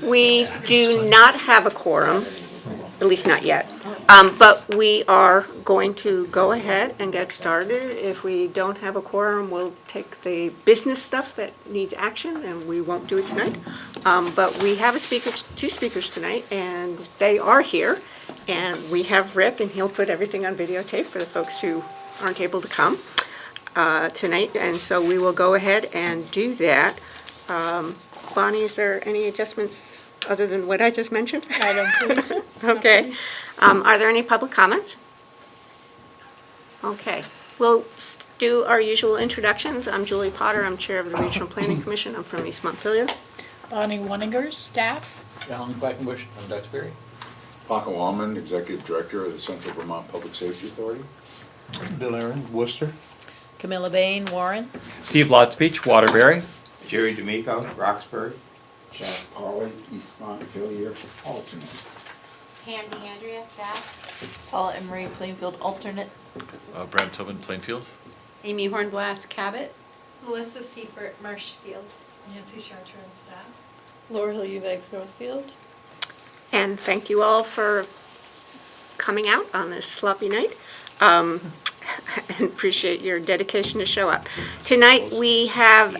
We do not have a quorum, at least not yet. But we are going to go ahead and get started. If we don't have a quorum, we'll take the business stuff that needs action, and we won't do it tonight. But we have two speakers tonight, and they are here. And we have Rick, and he'll put everything on videotape for the folks who aren't able to come tonight. And so we will go ahead and do that. Bonnie, is there any adjustments other than what I just mentioned? I don't believe so. Okay. Are there any public comments? Okay. We'll do our usual introductions. I'm Julie Potter. I'm Chair of the Regional Planning Commission. I'm from East Montpelier. Bonnie Woniger, staff. Alan Quackenbush, I'm Dr. Berry. Paco, Aumand, Executive Director of the Central Vermont Public Safety Authority. Bill Aaron, Worcester. Camilla Bain, Warren. Steve Lotspeech, Waterbury. Jerry D'Amico, Roxbury. Jack Polly, East Montpelier, alternate. Pam DeAndrea, staff. Paula Emery, Plainfield, alternate. Brent Tobin, Plainfield. Amy Hornblast, Cabot. Melissa Seifert, Marshfield. Nancy Chartrand, staff. Laura Hill Eubanks, Northfield. And thank you all for coming out on this sloppy night. And appreciate your dedication to show up. Tonight we have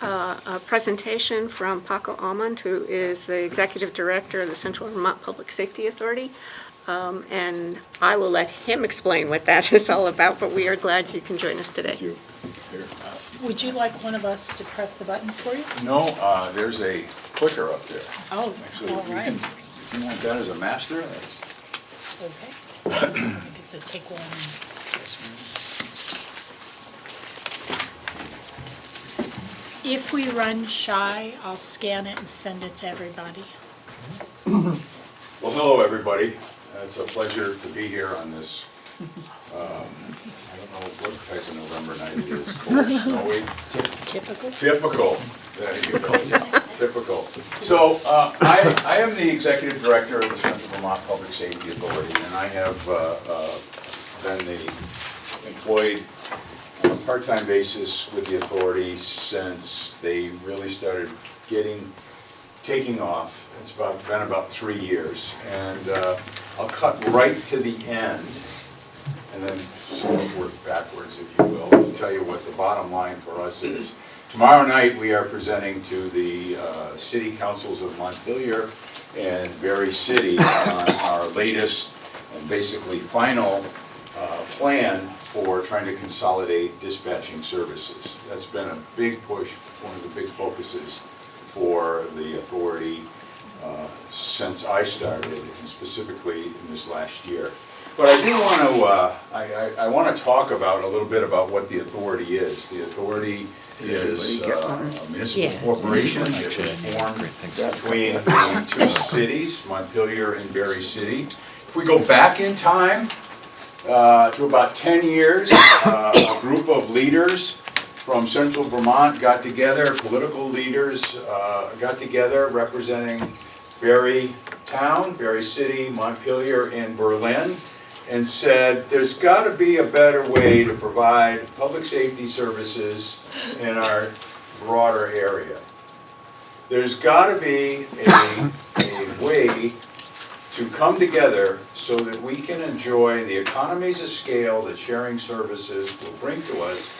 a presentation from Paco Aumand, who is the Executive Director of the Central Vermont Public Safety Authority. And I will let him explain what that is all about, but we are glad you can join us today. Thank you. Here. Would you like one of us to press the button for you? No, there's a clicker up there. Oh, Actually, all right. if you want that as a master, that's... Okay. I get to take one. If we run shy, I'll scan it and send it to everybody. Well, hello, everybody. It's a pleasure to be here on this, I don't know what type of November night it is, cold, snowy. Typical. Typical. There you go. Typical. So I am the Executive Director of the Central Vermont Public Safety Authority, and I have been employed on a part-time basis with the authority since they really started taking off. It's been about 3 years, and I'll cut right to the end, and then sort of work backwards, if you will, to tell you what the bottom line for us is. Tomorrow night we are presenting to the city councils of Montpelier and Berry City on our latest and basically final plan for trying to consolidate dispatching services. That's been a big push, one of the big focuses for the authority since I started, and specifically in this last year. But I do want to, I want to talk about a little bit about what the authority is. The authority is a municipal corporation that was formed between the two cities, Montpelier and Berry City. If we go back in time to about 10 years, a group of leaders from Central Vermont got together, political leaders got together representing Berry Town, Berry City, Montpelier, and Berlin, and said there's got to be a better way to provide public safety services in our broader area. There's got to be a way to come together so that we can enjoy the economies of scale that sharing services will bring to us,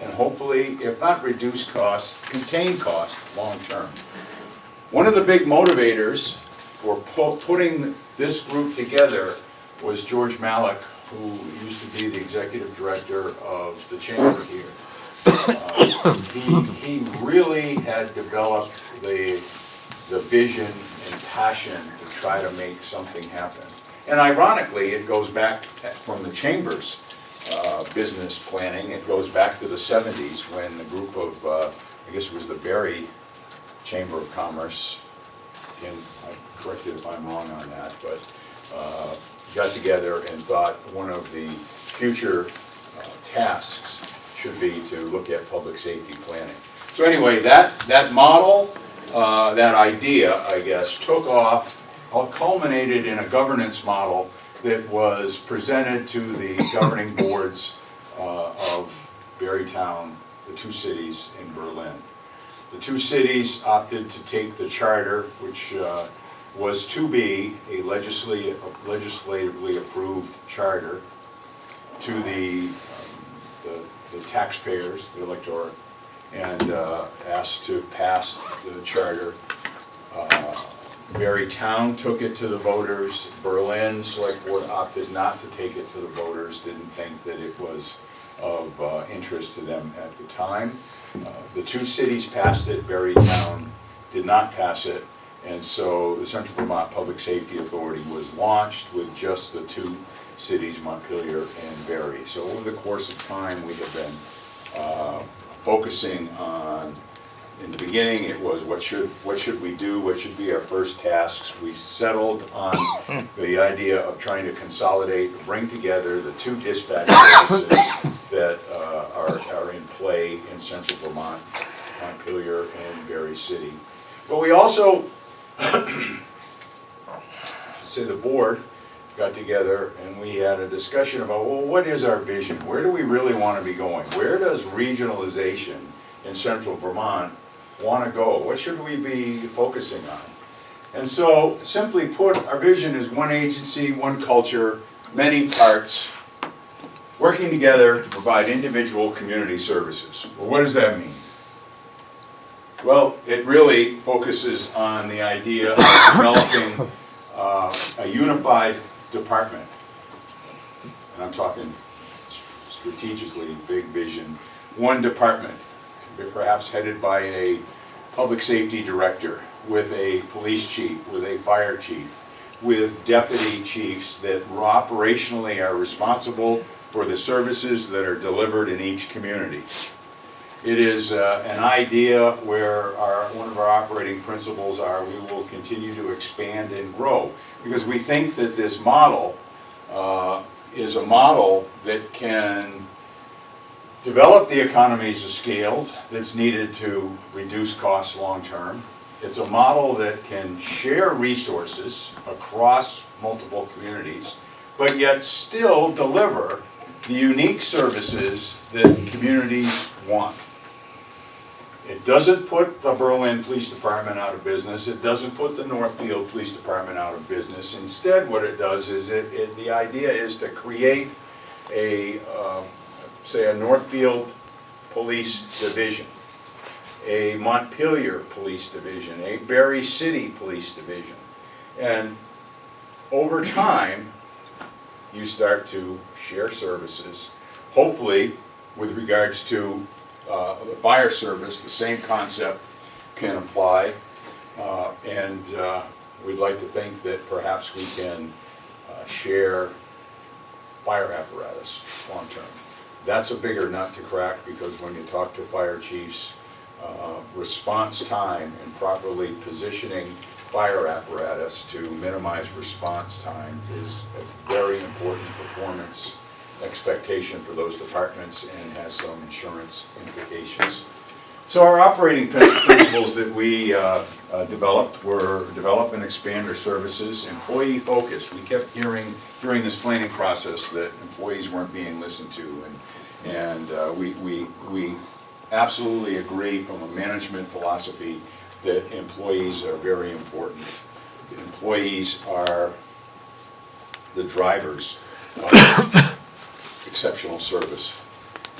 and hopefully, if not reduce costs, contain costs long term. One of the big motivators for putting this group together was George Malik, who used to be the executive director of the chamber here. He really had developed the vision and passion to try to make something happen. And ironically, it goes back from the chamber's business planning. It goes back to the 70s when the group of, I guess it was the Berry Chamber of Commerce, and I'm corrected if I'm wrong on that, but got together and thought one of the future tasks should be to look at public safety planning. So anyway, that model, that idea, I guess, took off, culminated in a governance model that was presented to the governing boards of Berrytown, the two cities in Berlin. The two cities opted to take the charter, which was to be a legislatively approved charter, to the taxpayers, the electorate, and asked to pass the charter. Berry Town took it to the voters. Berlin Select Board opted not to take it to the voters, didn't think that it was of interest to them at the time. The two cities passed it, Berry Town did not pass it, and so the Central Vermont Public Safety Authority was launched with just the two cities, Montpelier and Berry. So over the course of time, we have been focusing on, in the beginning, it was what should we do, what should be our first tasks. We settled on the idea of trying to consolidate, bring together the two dispatch services that are in play in Central Vermont, Montpelier and Berry City. But we also, I should say the board, got together and we had a discussion about, well, what is our vision? Where do we really want to be going? Where does regionalization in Central Vermont want to go? What should we be focusing on? And so, simply put, our vision is one agency, one culture, many parts, working together to provide individual community services. Well, what does that mean? Well, it really focuses on the idea of developing a unified department. And I'm talking strategically, big vision. One department, perhaps headed by a public safety director, with a police chief, with a fire chief, with deputy chiefs that operationally are responsible for the services that are delivered in each community. It is an idea where one of our operating principles are we will continue to expand and grow, because we think that this model is a model that can develop the economies of scale that's needed to reduce costs long term. It's a model that can share resources across multiple communities, but yet still deliver the unique services that communities want. It doesn't put the Berlin Police Department out of business. It doesn't put the Northfield Police Department out of business. Instead, what it does is the idea is to create a, say, a Northfield Police Division, a Montpelier Police Division, a Berry City Police Division. And over time, you start to share services. Hopefully, with regards to the fire service, the same concept can apply. And we'd like to think that perhaps we can share fire apparatus long term. That's a bigger nut to crack, because when you talk to fire chiefs, response time and properly positioning fire apparatus to minimize response time is a very important performance expectation for those departments and has some insurance implications. So our operating principles that we developed were develop and expand our services, employee focused. We kept hearing during this planning process that employees weren't being listened to, and we absolutely agree from a management philosophy that employees are very important. Employees are the drivers of exceptional service.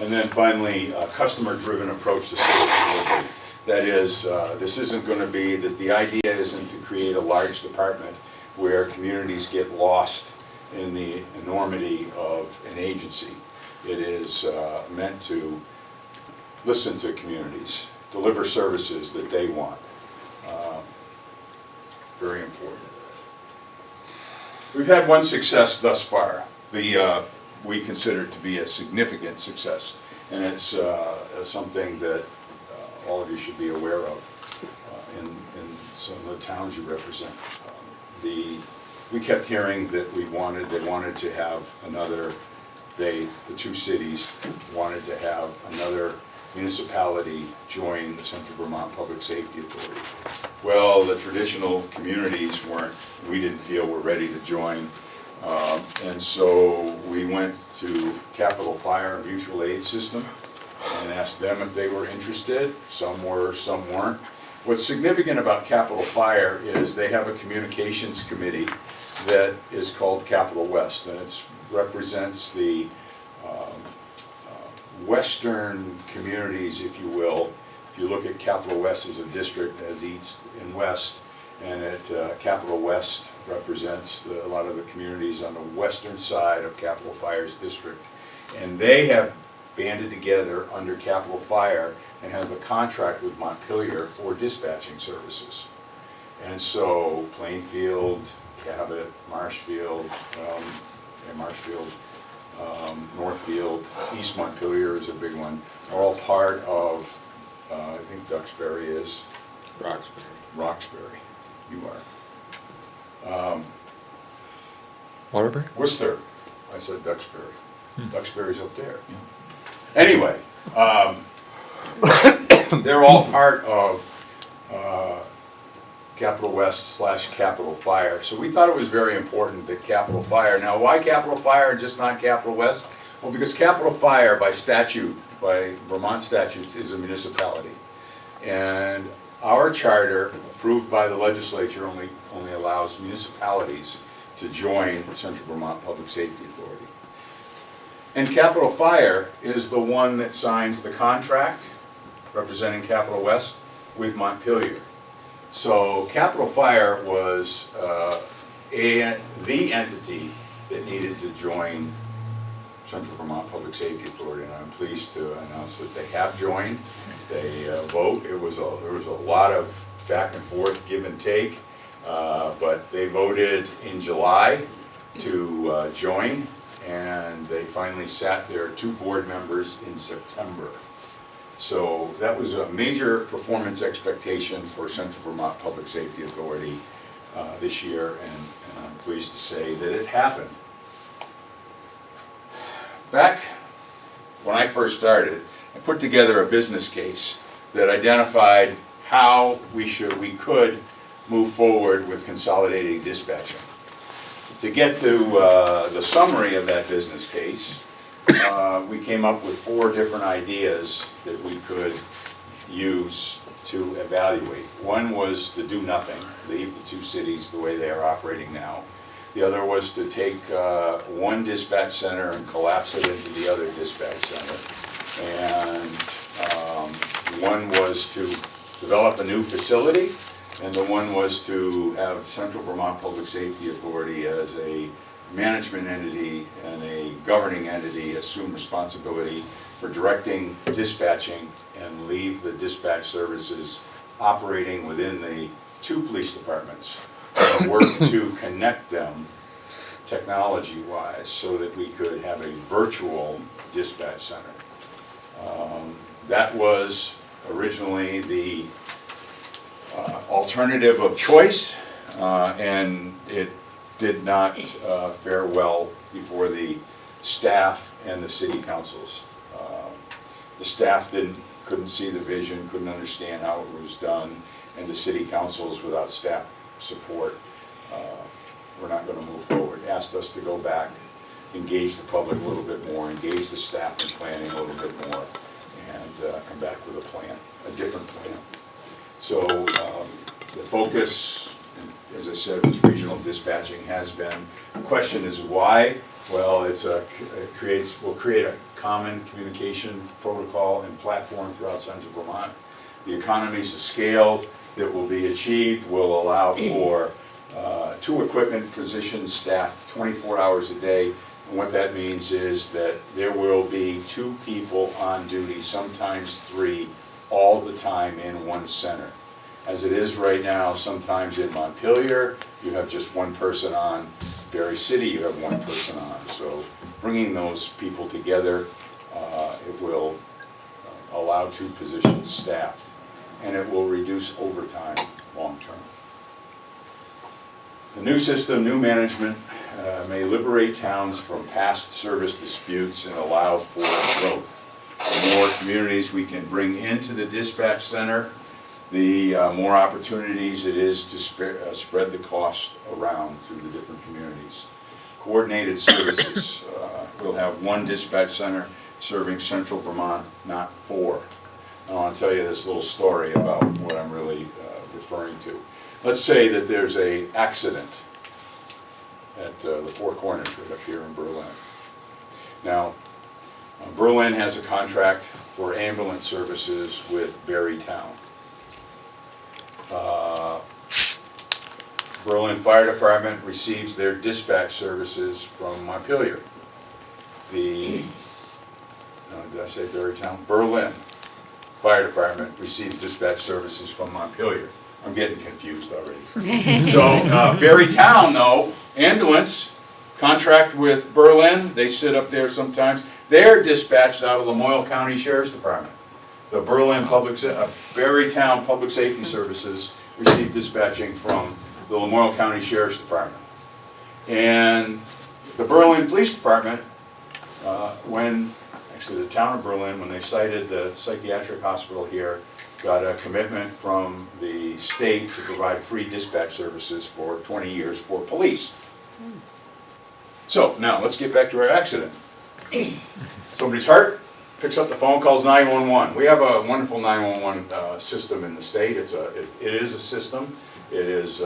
And then finally, a customer-driven approach to service delivery. That is, this isn't going to be, the idea isn't to create a large department where communities get lost in the enormity of an agency. It is meant to listen to communities, deliver services that they want. Very important. We've had one success thus far. We consider it to be a significant success, and it's something that all of you should be aware of in some of the towns you represent. We kept hearing that they wanted to have another, the two cities wanted to have another municipality join the Central Vermont Public Safety Authority. Well, the traditional communities we didn't feel were ready to join. And so we went to Capital Fire and Mutual Aid System, and asked them if they were interested. Some were, some weren't. What's significant about Capital Fire is they have a communications committee that is called Capital West, and it represents the western communities, if you will. If you look at Capital West as a district, as east and west, and Capital West represents a lot of the communities on the western side of Capital Fire's district. And they have banded together under Capital Fire and have a contract with Montpelier for dispatching services. And so Plainfield, Cabot, Marshfield, Northfield, East Montpelier is a big one, are all part of, I think Duxbury is. Roxbury, you are. Waterbury? Worcester, I said Duxbury. Duxbury's up there. Anyway, they're all part of Capital West / Capital Fire. So we thought it was very important that Capital Fire, now why Capital Fire and just not Capital West? Well, because Capital Fire by statute, by Vermont statutes, is a municipality. And our charter, approved by the legislature, only allows municipalities to join the Central Vermont Public Safety Authority. And Capital Fire is the one that signs the contract representing Capital West with Montpelier. So Capital Fire was the entity that needed to join Central Vermont Public Safety Authority, and I'm pleased to announce that they have joined. They vote. There was a lot of back and forth, give and take, but they voted in July to join, and they finally sat their 2 board members in September. So that was a major performance expectation for Central Vermont Public Safety Authority this year, and I'm pleased to say that it happened. Back when I first started, I put together a business case that identified how we could move forward with consolidating dispatching. To get to the summary of that business case, we came up with 4 different ideas that we could use to evaluate. One was to do nothing, leave the 2 cities the way they are operating now. The other was to take one dispatch center and collapse it into the other dispatch center. And one was to develop a new facility, and the one was to have Central Vermont Public Safety Authority as a management entity and a governing entity assume responsibility for directing dispatching and leave the dispatch services operating within the 2 police departments and work to connect them technology-wise so that we could have a virtual dispatch center. That was originally the alternative of choice, and it did not fare well before the staff and the city councils. The staff couldn't see the vision, couldn't understand how it was done, and the city councils, without staff support, were not going to move forward. Asked us to go back, engage the public a little bit more, engage the staff in planning a little bit more, and come back with a plan, a different plan. So the focus, as I said, was regional dispatching has been. The question is why? Well, will create a common communication protocol and platform throughout Central Vermont. The economies of scale that will be achieved will allow for 2 equipment positions staffed 24 hours a day. And what that means is that there will be 2 people on duty, sometimes 3, all the time in one center. As it is right now, sometimes in Montpelier, you have just 1 person on. Berry City, you have 1 person on. So bringing those people together, it will allow 2 positions staffed, and it will reduce overtime long term. The new system, new management, may liberate towns from past service disputes and allow for growth. The more communities we can bring into the dispatch center, the more opportunities it is to spread the cost around through the different communities. Coordinated services. We'll have 1 dispatch center serving central Vermont, not 4. I want to tell you this little story about what I'm really referring to. Let's say that there's an accident at the Four Corners right up here in Berlin. Now, Berlin has a contract for ambulance services with Barry Town. Berlin Fire Department receives their dispatch services from Montpelier. Did I say Barry Town? Berlin Fire Department receives dispatch services from Montpelier. I'm getting confused already. So Barry Town, though, ambulance, contract with Berlin, they sit up there sometimes. They're dispatched out of the Lamoille County Sheriff's Department. The Berlin Barry Town Public Safety Services receive dispatching from the Lamoille County Sheriff's Department. And the Berlin Police Department, actually the town of Berlin, when they cited the psychiatric hospital here, got a commitment from the state to provide free dispatch services for 20 years for police. So now let's get back to our accident. Somebody's hurt, picks up the phone, calls 911. We have a wonderful 911 system in the state. It is a system. It's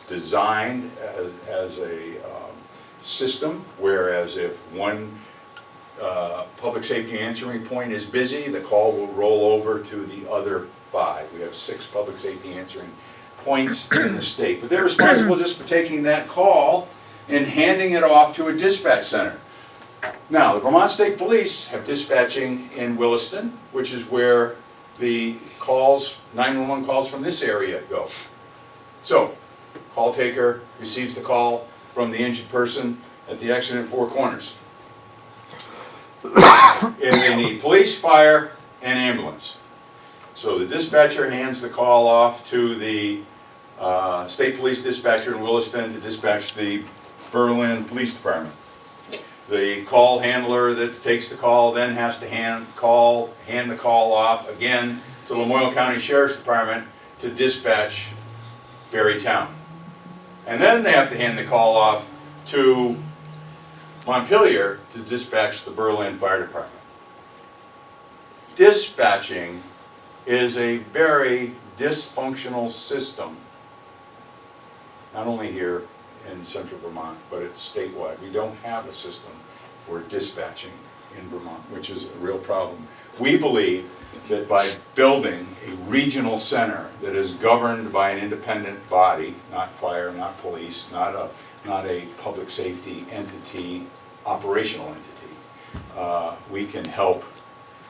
designed as a system, whereas if one public safety answering point is busy, the call will roll over to the other 5. We have 6 public safety answering points in the state, but they're responsible just for taking that call and handing it off to a dispatch center. Now, the Vermont State Police have dispatching in Williston, which is where the 911 calls from this area go. So, call taker receives the call from the injured person at the accident Four Corners. If they need police, fire, and ambulance. So the dispatcher hands the call off to the state police dispatcher in Williston to dispatch the Berlin Police Department. The call handler that takes the call then has to hand the call off again to Lamoille County Sheriff's Department to dispatch Barry Town. And then they have to hand the call off to Montpelier to dispatch the Berlin Fire Department. Dispatching is a very dysfunctional system, not only here in central Vermont, but it's statewide. We don't have a system for dispatching in Vermont, which is a real problem. We believe that by building a regional center that is governed by an independent body, not fire, not police, not a public safety entity, operational entity, we can help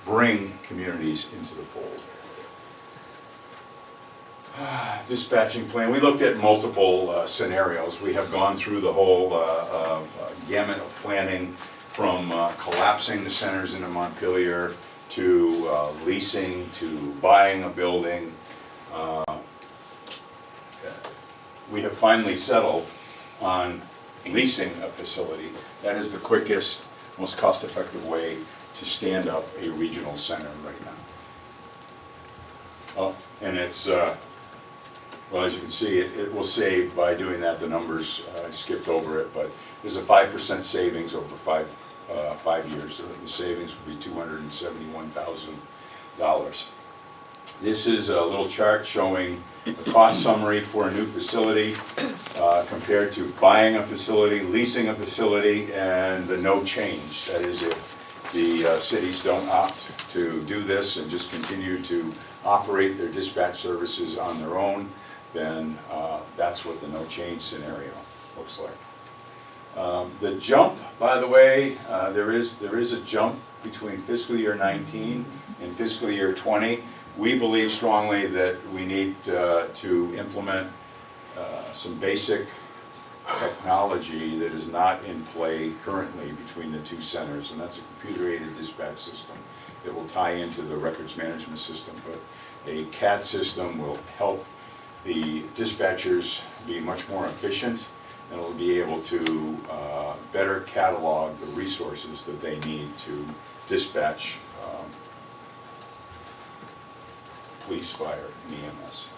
bring communities into the fold. Dispatching plan, we looked at multiple scenarios. We have gone through the whole gamut of planning from collapsing the centers into Montpelier to leasing to buying a building. We have finally settled on leasing a facility. That is the quickest, most cost-effective way to stand up a regional center right now. Oh, and it's, well, as you can see, it will save by doing that. The numbers, I skipped over it, but there's a 5% savings over 5 years. So the savings will be $271,000. This is a little chart showing the cost summary for a new facility compared to buying a facility, leasing a facility, and the no change. That is, if the cities don't opt to do this and just continue to operate their dispatch services on their own, then that's what the no change scenario looks like. The jump, by the way, there is a jump between fiscal year 19 and fiscal year 20. We believe strongly that we need to implement some basic technology that is not in play currently between the two centers, and that's a computer-aided dispatch system that will tie into the records management system. But a CAD system will help the dispatchers be much more efficient, and will be able to better catalog the resources that they need to dispatch police, fire, and EMS.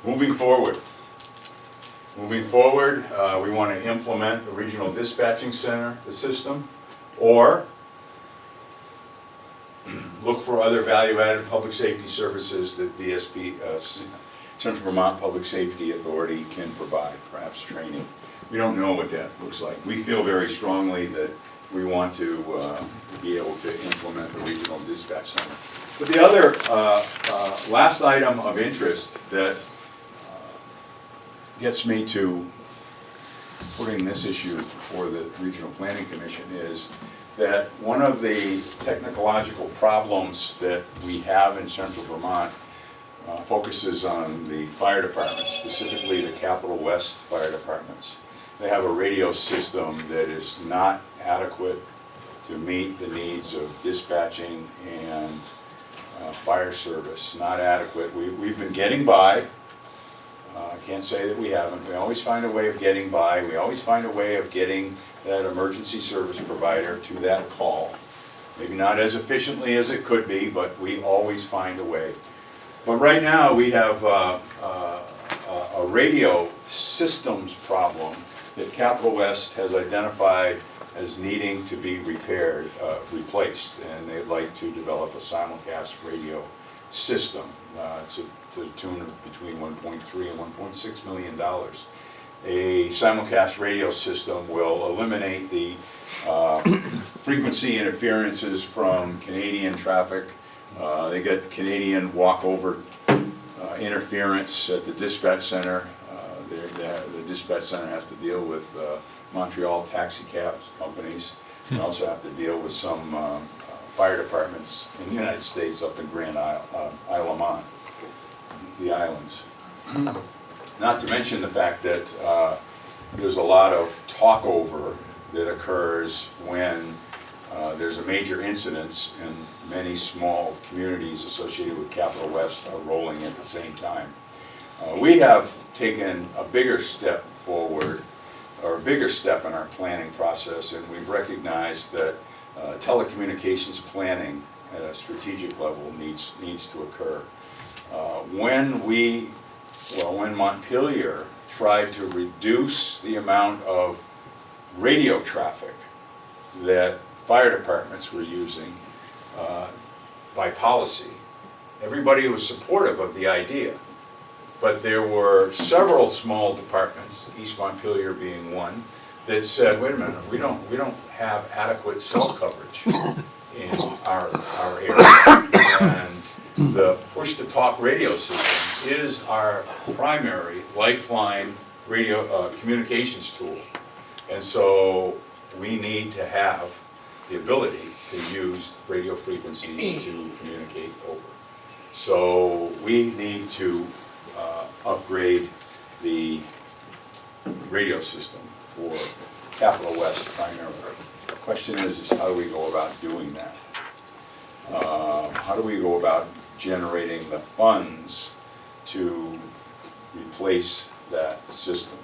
Moving forward, we want to implement a regional dispatching center, the system, or look for other value-added public safety services that VSP, Central Vermont Public Safety Authority can provide, perhaps training. We don't know what that looks like. We feel very strongly that we want to be able to implement the regional dispatch center. But the other last item of interest that gets me to putting this issue before the Regional Planning Commission is that one of the technological problems that we have in Central Vermont focuses on the fire departments, specifically the Capital West fire departments. They have a radio system that is not adequate to meet the needs of dispatching and fire service, not adequate. We've been getting by. I can't say that we haven't. We always find a way of getting by. We always find a way of getting that emergency service provider to that call. Maybe not as efficiently as it could be, but we always find a way. But right now we have a radio systems problem that Capital West has identified as needing to be repaired, replaced, and they'd like to develop a simulcast radio system. It's to the tune of between $1.3 and $1.6 million. A simulcast radio system will eliminate the frequency interferences from Canadian traffic. They get Canadian walkover interference at the dispatch center. The dispatch center has to deal with Montreal taxi cab companies. They also have to deal with some fire departments in the United States up in Grand Isle, Aumand, the islands. Not to mention the fact that there's a lot of talkover that occurs when there's a major incident and many small communities associated with Capital West are rolling at the same time. We have taken a bigger step forward, or a bigger step in our planning process, and we've recognized that telecommunications planning at a strategic level needs to occur. When Montpelier tried to reduce the amount of radio traffic that fire departments were using by policy, everybody was supportive of the idea. But there were several small departments, East Montpelier being one, that said, wait a minute, we don't have adequate cell coverage in our area. And the push-to-talk radio system is our primary lifeline radio communications tool. And so we need to have the ability to use radio frequencies to communicate over. So we need to upgrade the radio system for Capital West primarily. The question is how do we go about doing that? How do we go about generating the funds to replace that system?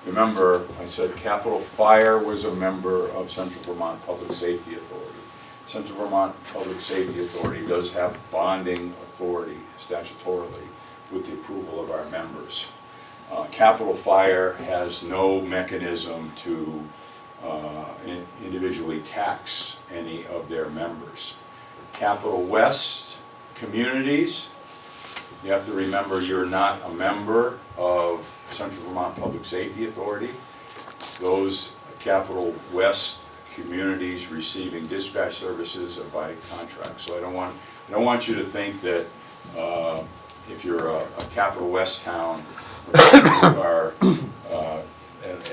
Remember, I said Capital Fire was a member of Central Vermont Public Safety Authority. Central Vermont Public Safety Authority does have bonding authority statutorily with the approval of our members. Capital Fire has no mechanism to individually tax any of their members. Capital West communities, you have to remember you're not a member of Central Vermont Public Safety Authority. Those Capital West communities receiving dispatch services are by contract. So I don't want you to think that if you're a Capital West town, you are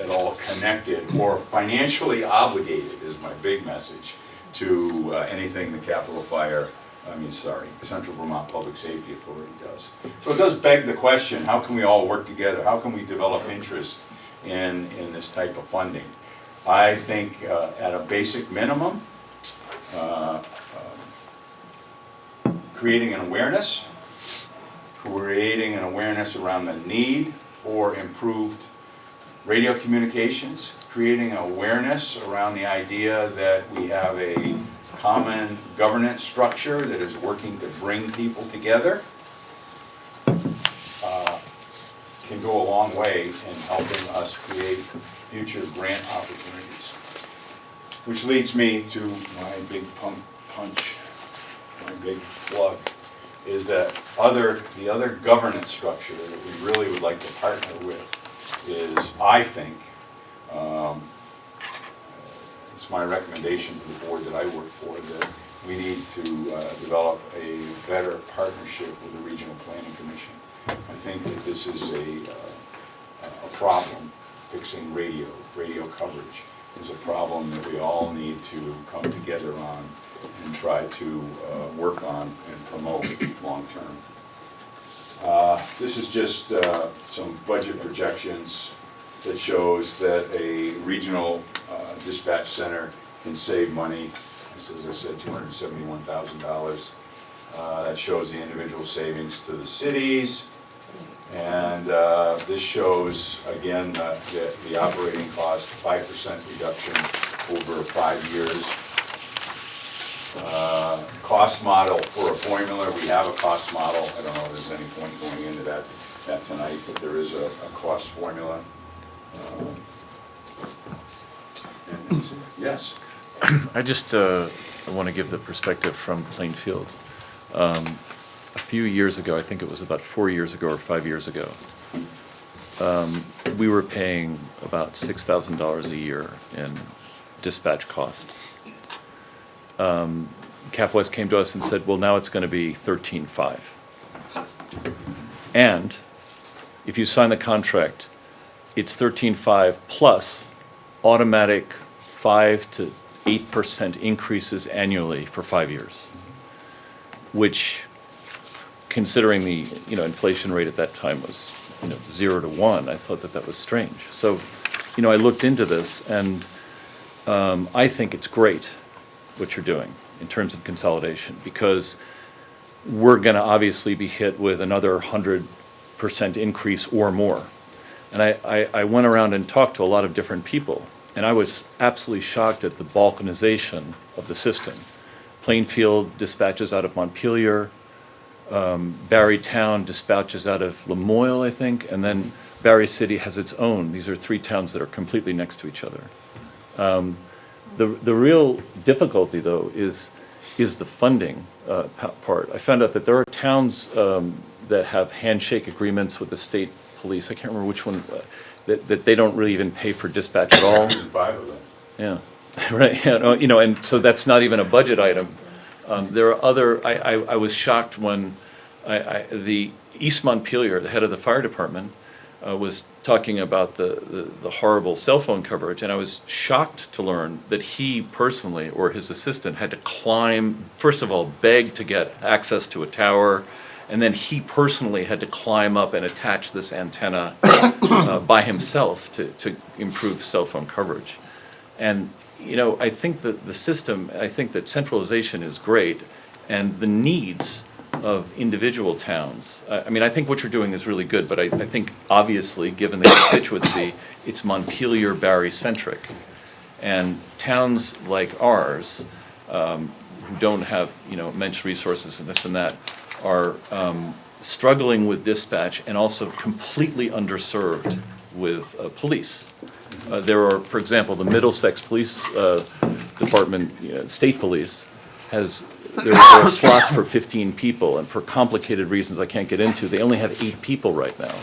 at all connected or financially obligated, is my big message, to anything the Central Vermont Public Safety Authority does. So it does beg the question, how can we all work together? How can we develop interest in this type of funding? I think at a basic minimum, creating an awareness around the need for improved radio communications, creating awareness around the idea that we have a common governance structure that is working to bring people together, can go a long way in helping us create future grant opportunities. Which leads me to my big punch my big plug, is that the other governance structure that we really would like to partner with is, I think, it's my recommendation to the board that I work for, that we need to develop a better partnership with the Regional Planning Commission. I think that this is a problem. Fixing radio coverage is a problem that we all need to come together on and try to work on and promote long-term. This is just some budget projections that shows that a regional dispatch center can save money. This is, as I said, $271,000. That shows the individual savings to the cities. And this shows, again, the operating cost, 5% reduction over 5 years. Cost model for a formula, we have a cost model. I don't know if there's any point going into that tonight, but there is a cost formula. Yes? I just want to give the perspective from Plainfield. A few years ago, I think it was about 4 years ago or 5 years ago, we were paying about $6,000 a year in dispatch cost. Cap West came to us and said, well, now it's going to be $13,500. And if you sign the contract, it's $13,500 plus automatic 5 to 8% increases annually for 5 years, which, considering the inflation rate at that time was 0 to 1, I thought that was strange. So, I looked into this, and I think it's great what you're doing in terms of consolidation, because we're going to obviously be hit with another 100% increase or more. And I went around and talked to a lot of different people, and I was absolutely shocked at the balkanization of the system. Plainfield dispatches out of Montpelier, Barry Town dispatches out of Lamoille, I think, and then Barry City has its own. These are 3 towns that are completely next to each other. The real difficulty, though, is the funding part. I found out that there are towns that have handshake agreements with the state police. I can't remember which one, that they don't really even pay for dispatch at all. 5 of them. Yeah, right. And so that's not even a budget item. There are other. I was shocked when the East Montpelier, the head of the fire department, was talking about the horrible cell phone coverage, and I was shocked to learn that he personally or his assistant had to climb, first of all, beg to get access to a tower, and then he personally had to climb up and attach this antenna by himself to improve cell phone coverage. And I think that the system, I think that centralization is great, and the needs of individual towns. I think what you're doing is really good, but I think obviously, given the constituency, it's Montpelier, Barry-centric. And towns like ours, who don't have, immense resources and this and that, are struggling with dispatch and also completely underserved with police. There are, for example, the Middlesex Police Department, state police, there are slots for 15 people, and for complicated reasons I can't get into, they only have 8 people right now.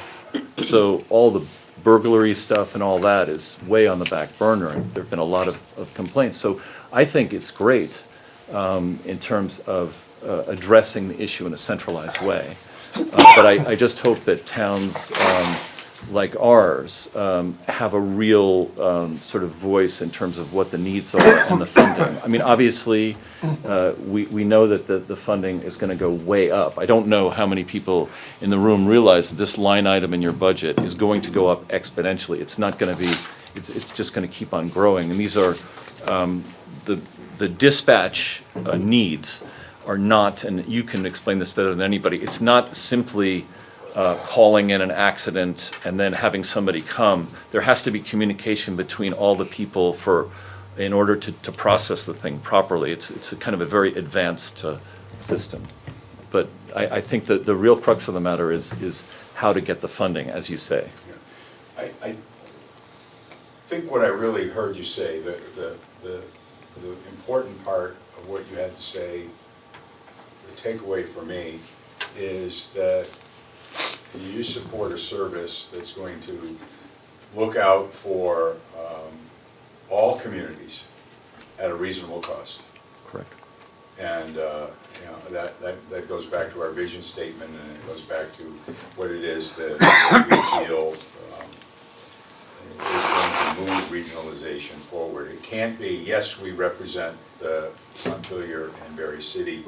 So all the burglary stuff and all that is way on the back burner, and there have been a lot of complaints. So I think it's great in terms of addressing the issue in a centralized way. But I just hope that towns like ours have a real sort of voice in terms of what the needs are and the funding. Obviously, we know that the funding is going to go way up. I don't know how many people in the room realize that this line item in your budget is going to go up exponentially. It's not going to be, it's just going to keep on growing. And these are, the dispatch needs are not, and you can explain this better than anybody, it's not simply calling in an accident and then having somebody come. There has to be communication between all the people in order to process the thing properly. It's a kind of a very advanced system. But I think that the real crux of the matter is how to get the funding, as you say. I think what I really heard you say, the important part of what you had to say takeaway for me is that you support a service that's going to look out for all communities at a reasonable cost. Correct. And that goes back to our vision statement, and it goes back to what it is that we feel is going to move regionalization forward. It can't be, yes, we represent the Montpelier and Berry City,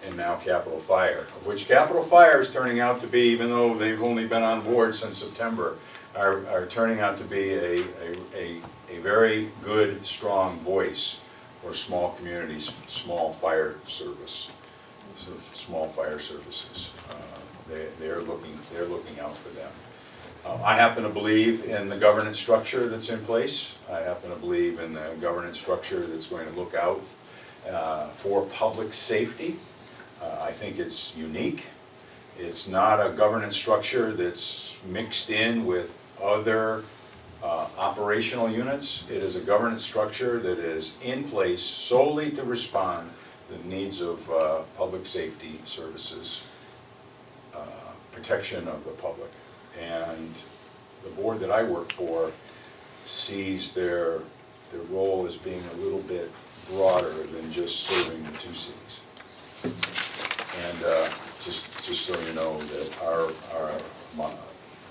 and now Capital Fire, of which Capital Fire is turning out to be, even though they've only been on board since September, are turning out to be a very good, strong voice for small communities, small fire service, small fire services. They're looking out for them. I happen to believe in the governance structure that's in place. I happen to believe in the governance structure that's going to look out for public safety. I think it's unique. It's not a governance structure that's mixed in with other operational units. It is a governance structure that is in place solely to respond to the needs of public safety services, protection of the public. And the board that I work for sees their role as being a little bit broader than just serving the two cities. And just so you know that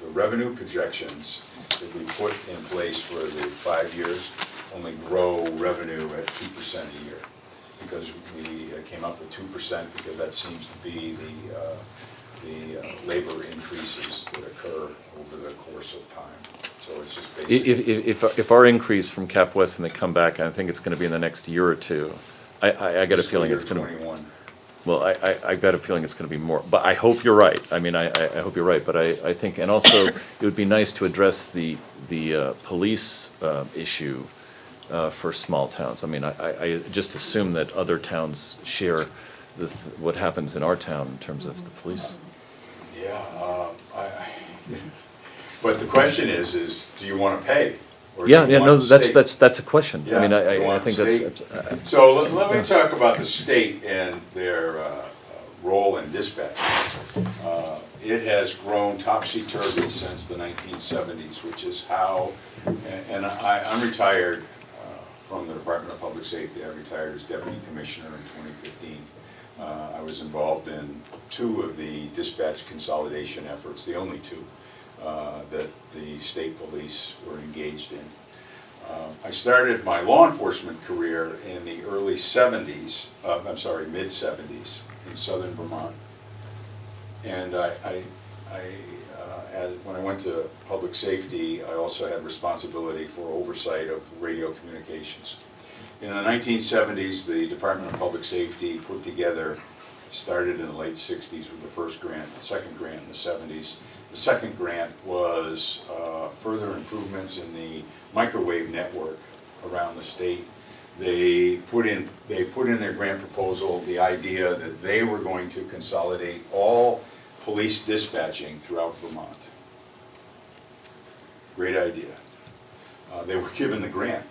the revenue projections that we put in place for the 5 years only grow revenue at 2% a year, because we came up with 2% because that seems to be the labor increases that occur over the course of time. So it's just basically. If our increase from Cap West and they come back, I think it's going to be in the next year or two. I got a feeling it's going to. 21. Well, I got a feeling it's going to be more, but I hope you're right. I mean, I hope you're right, but I think, and also it would be nice to address the police issue for small towns. I mean, I just assume that other towns share what happens in our town in terms of the police. Yeah, but the question is do you want to pay? Or do Yeah, you yeah, want no, the state? that's a question. Yeah, I mean, you I want think state? that's. So let me talk about the state and their role in dispatch. It has grown topsy-turvy since the 1970s, which is how, and I'm retired from the Department of Public Safety. I retired as Deputy Commissioner in 2015. I was involved in 2 of the dispatch consolidation efforts, the only 2 that the state police were engaged in. I started my law enforcement career in the early 70s, mid-70s in southern Vermont. And when I went to public safety, I also had responsibility for oversight of radio communications. In the 1970s, the Department of Public Safety put together, started in the late 60s with the first grant, the second grant in the 70s. The second grant was further improvements in the microwave network around the state. They put in their grant proposal the idea that they were going to consolidate all police dispatching throughout Vermont. Great idea. They were given the grant.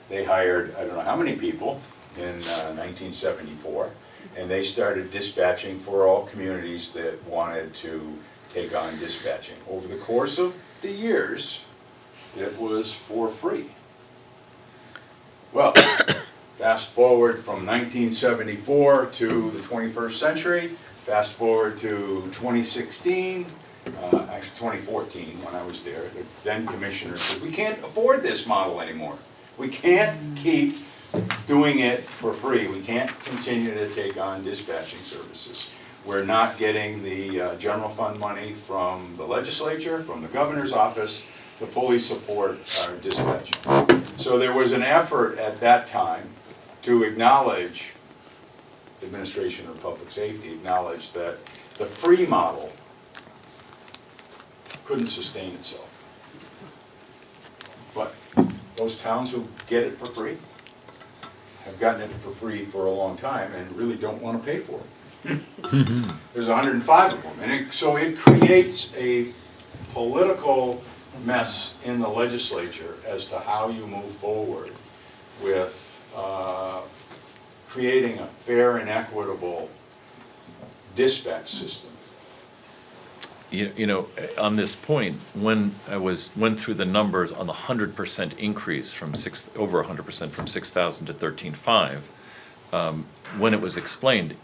They hired, I don't know how many people in 1974, and they started dispatching for all communities that wanted to take on dispatching. Over the course of the years, it was for free. Well, fast forward from 1974 to the 21st century, fast forward to 2016, actually 2014 when I was there, the then commissioner said, we can't afford this model anymore. We can't keep doing it for free. We can't continue to take on dispatching services. We're not getting the general fund money from the legislature, from the governor's office, to fully support our dispatching. So there was an effort at that time to acknowledge, the Administration of Public Safety acknowledged that the free model couldn't sustain itself. But those towns who get it for free have gotten it for free for a long time and really don't want to pay for it. There's 105 of them, and so it creates a political mess in the legislature as to how you move forward with creating a fair and equitable dispatch system. You know, on this point, when I went through the numbers on the 100% increase from over 100% from 6,000 to 13,500, when it was explained,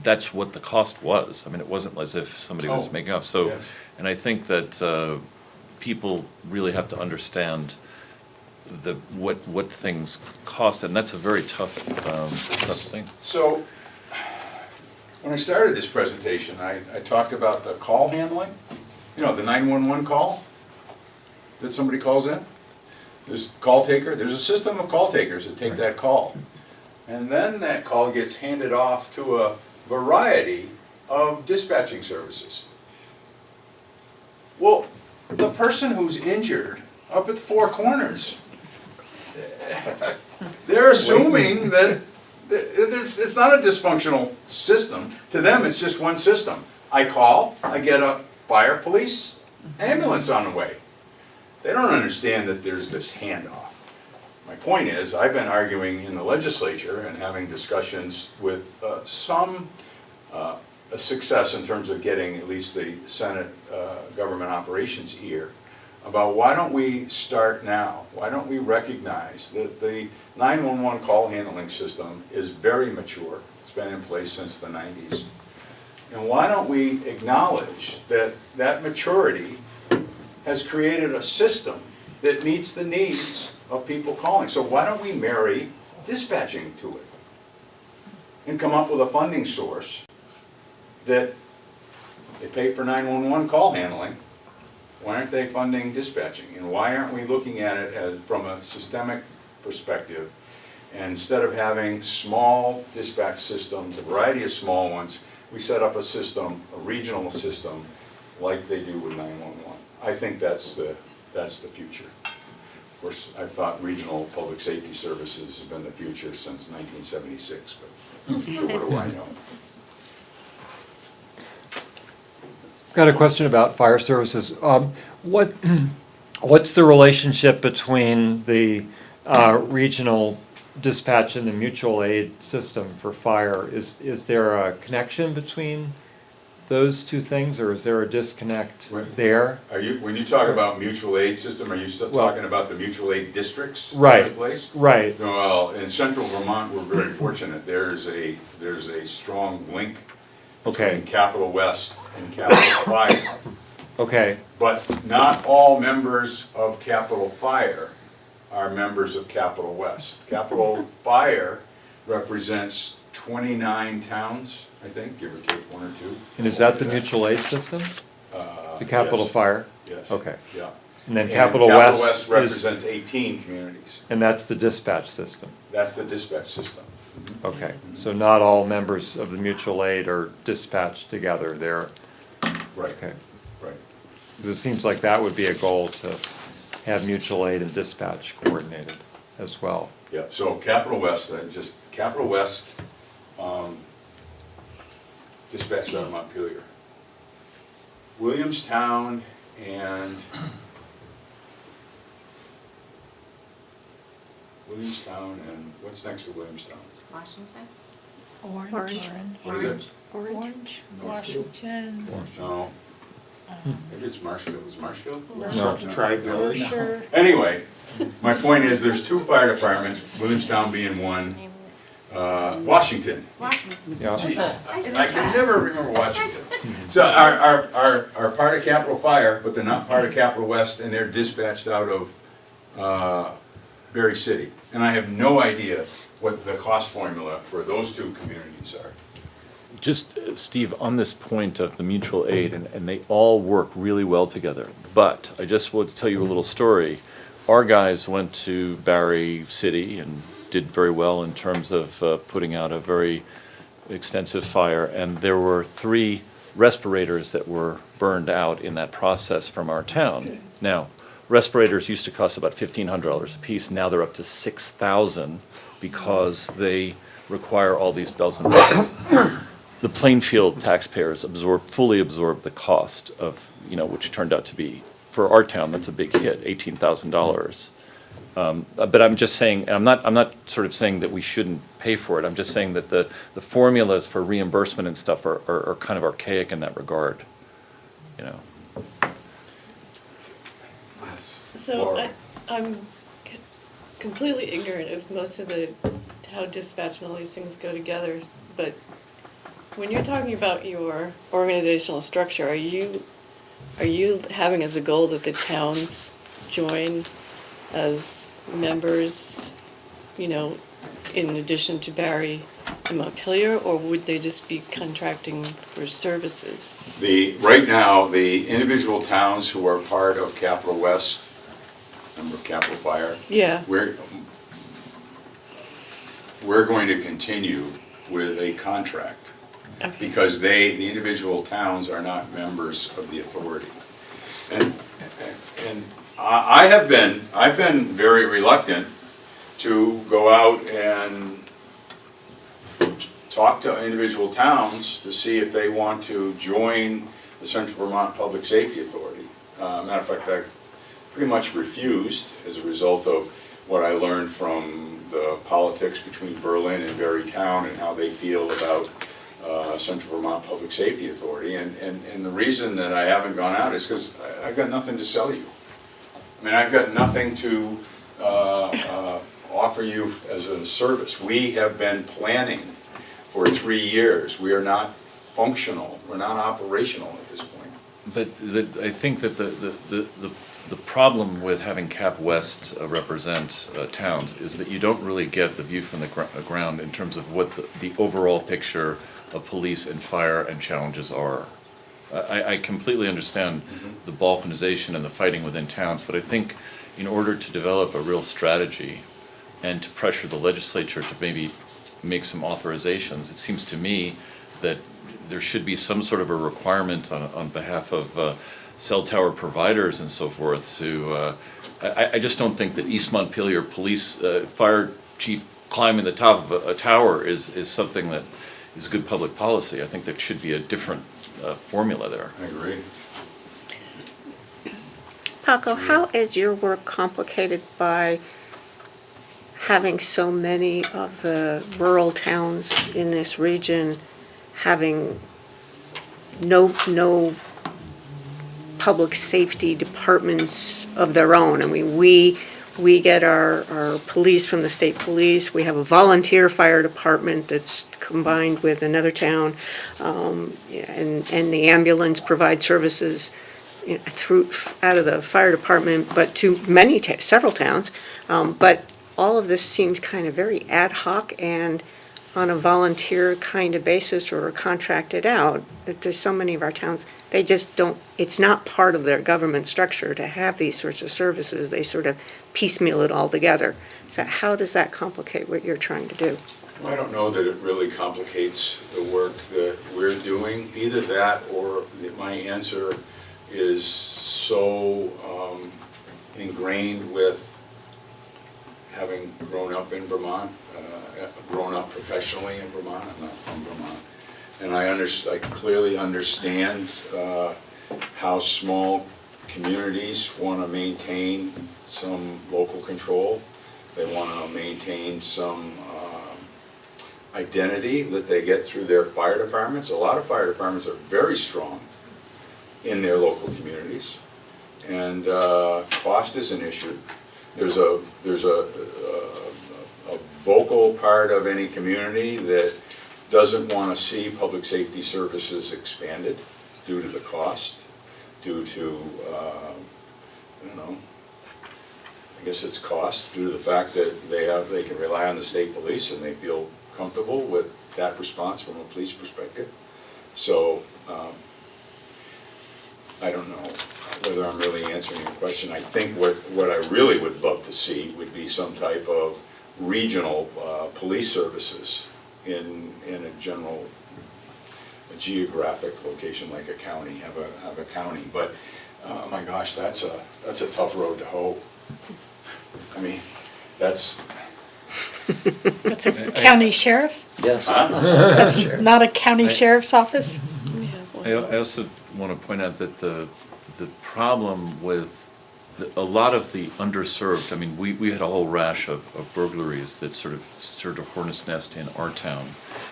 that's what the cost was. I mean, it wasn't as if somebody was Oh, making up. So, yes. and I think that people really have to understand what things cost, and that's a very tough thing. So, when I started this presentation, I talked about the call handling, you know, the 911 call that somebody calls in. There's call taker, there's a system of call takers that take that call. And then that call gets handed off to a variety of dispatching services. Well, the person who's injured up at the Four Corners, they're assuming that it's not a dysfunctional system. To them, it's just one system. I call, I get a fire, police, ambulance on the way. They don't understand that there's this handoff. My point is, I've been arguing in the legislature and having discussions with some success in terms of getting at least the Senate Government Operations ear about why don't we start now? Why don't we recognize that the 911 call handling system is very mature. It's been in place since the 90s. And why don't we acknowledge that that maturity has created a system that meets the needs of people calling? So why don't we marry dispatching to it and come up with a funding source that they pay for 911 call handling? Why aren't they funding dispatching? And why aren't we looking at it as from a systemic perspective? And instead of having small dispatch systems, a variety of small ones, we set up a system, a regional system, like they do with 911. I think that's the future. Of course, I've thought regional public safety services have been the future since 1976, but so what do I know? Got a question about fire services. What's the relationship between the regional dispatch and the mutual aid system for fire? Is there a connection between those two things, or is there a disconnect there? When you talk about mutual aid system, are you still talking about the mutual aid districts? Right. In place? Right. Well, in central Vermont, we're very fortunate. There's a strong link between Capital West and Capital Fire. Okay. But not all members of Capital Fire are members of Capital West. Capital Fire represents 29 towns, I think, give or take one or two. And is that the mutual aid system? The Capital Yes. Fire? Yes. Okay. Yeah. And then And Capital West is, represents 18 communities. and that's the dispatch system? That's the dispatch system. Okay, so not all members of the mutual aid are dispatched together, they're, Right. okay. Right. Because it seems like that would be a goal, to have mutual aid and dispatch coordinated as well. Yeah, so Capital West, Capital West dispatched out of Montpelier. Williamstown and what's next to Williamstown? Washington? Orange. What is it? Orange, Washington. No. Maybe it's Marshfield. Is Marshfield? No. Tri-village. Sure. Anyway, my point is, there's two fire departments, Williamstown being one, Washington. Washington. Yeah. Jeez, I can never remember Washington. So are part of Capital Fire, but they're not part of Capital West, and they're dispatched out of Berry City. And I have no idea what the cost formula for those two communities are. Just, Steve, on this point of the mutual aid, and they all work really well together, but I just want to tell you a little story. Our guys went to Barry City and did very well in terms of putting out a very extensive fire, and there were 3 respirators that were burned out in that process from our town. Now, respirators used to cost about $1,500 a piece. Now they're up to $6,000 because they require all these bells and whistles. The Plainfield taxpayers fully absorb the cost of, which turned out to be, for our town, that's a big hit, $18,000. But I'm just saying, I'm not sort of saying that we shouldn't pay for it. I'm just saying that the formulas for reimbursement and stuff are kind of archaic in that regard, you know. So I'm completely ignorant of most of how dispatch and all these things go together, but when you're talking about your organizational structure, are you having as a goal that the towns join as members, you know, in addition to Barry and Montpelier, or would they just be contracting for services? Right now, the individual towns who are part of Capital West, remember Capital Fire? Yeah. We're going to continue with a contract. Okay. Because the individual towns are not members of the authority. And I've been very reluctant to go out and talk to individual towns to see if they want to join the Central Vermont Public Safety Authority. Matter of fact, I pretty much refused as a result of what I learned from the politics between Berlin and Barry Town and how they feel about Central Vermont Public Safety Authority, and the reason that I haven't gone out is because I've got nothing to sell you. I mean, I've got nothing to offer you as a service. We have been planning for 3 years. We are not functional. We're not operational at this point. But I think that the problem with having Cap West represent towns is that you don't really get the view from the ground in terms of what the overall picture of police and fire and challenges are. I completely understand the balkanization and the fighting within towns, but I think in order to develop a real strategy and to pressure the legislature to maybe make some authorizations, it seems to me that there should be some sort of a requirement on behalf of cell tower providers and so forth to, I just don't think that East Montpelier police, fire chief climbing the top of a tower is something that is good public policy. I think there should be a different formula there. I agree. Paco, how is your work complicated by having so many of the rural towns in this region having no public safety departments of their own? I mean, we get our police from the state police. We have a volunteer fire department that's combined with another town, and the ambulance provides services out of the fire department, but to several towns. But all of this seems kind of very ad hoc and on a volunteer kind of basis or contracted out. There's so many of our towns, they just don't, it's not part of their government structure to have these sorts of services. They sort of piecemeal it all together. So how does that complicate what you're trying to do? Well, I don't know that it really complicates the work that we're doing. Either that or my answer is so ingrained with having grown up in Vermont, grown up professionally in Vermont. I'm not from Vermont. And I clearly understand how small communities want to maintain some local control. They want to maintain some identity that they get through their fire departments. A lot of fire departments are very strong in their local communities, and cost is an issue. There's a vocal part of any community that doesn't want to see public safety services expanded due to the cost, due to, I don't know, I guess it's cost, due to the fact that they can rely on the state police and they feel comfortable with that response from a police perspective. So I don't know whether I'm really answering your question. I think what I really would love to see would be some type of regional police services in a general geographic location like a county, have a county. But oh my gosh, that's a tough road to hoe. I mean, that's That's a county sheriff? Yes. That's not a county sheriff's office? I also want to point out that the problem with a lot of the underserved, I mean, we had a whole rash of burglaries that sort of hornet's nest in our town,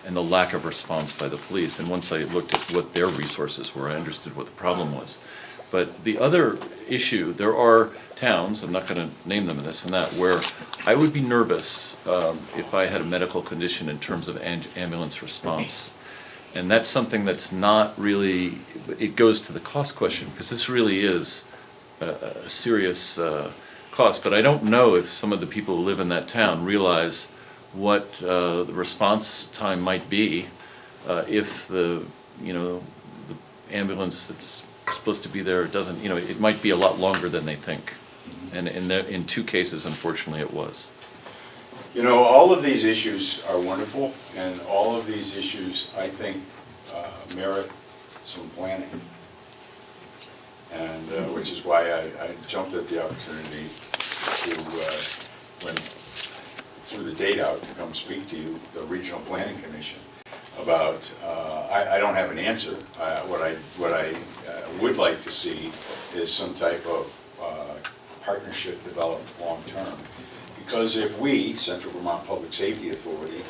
and the lack of response by the police. And once I looked at what their resources were, I understood what the problem was. But the other issue, there are towns, I'm not going to name them in this and that, where I would be nervous if I had a medical condition in terms of ambulance response. And that's something that's not really, it goes to the cost question, because this really is a serious cost. But I don't know if some of the people who live in that town realize what the response time might be if the ambulance that's supposed to be there doesn't, it might be a lot longer than they think. And in 2 cases, unfortunately, it was. All of these issues are wonderful, and all of these issues, I think, merit some planning. And which is why I jumped at the opportunity to, threw the date out to come speak to you, the Regional Planning Commission, about, I don't have an answer. What I would like to see is some type of partnership developed long-term. Because if we, Central Vermont Public Safety Authority,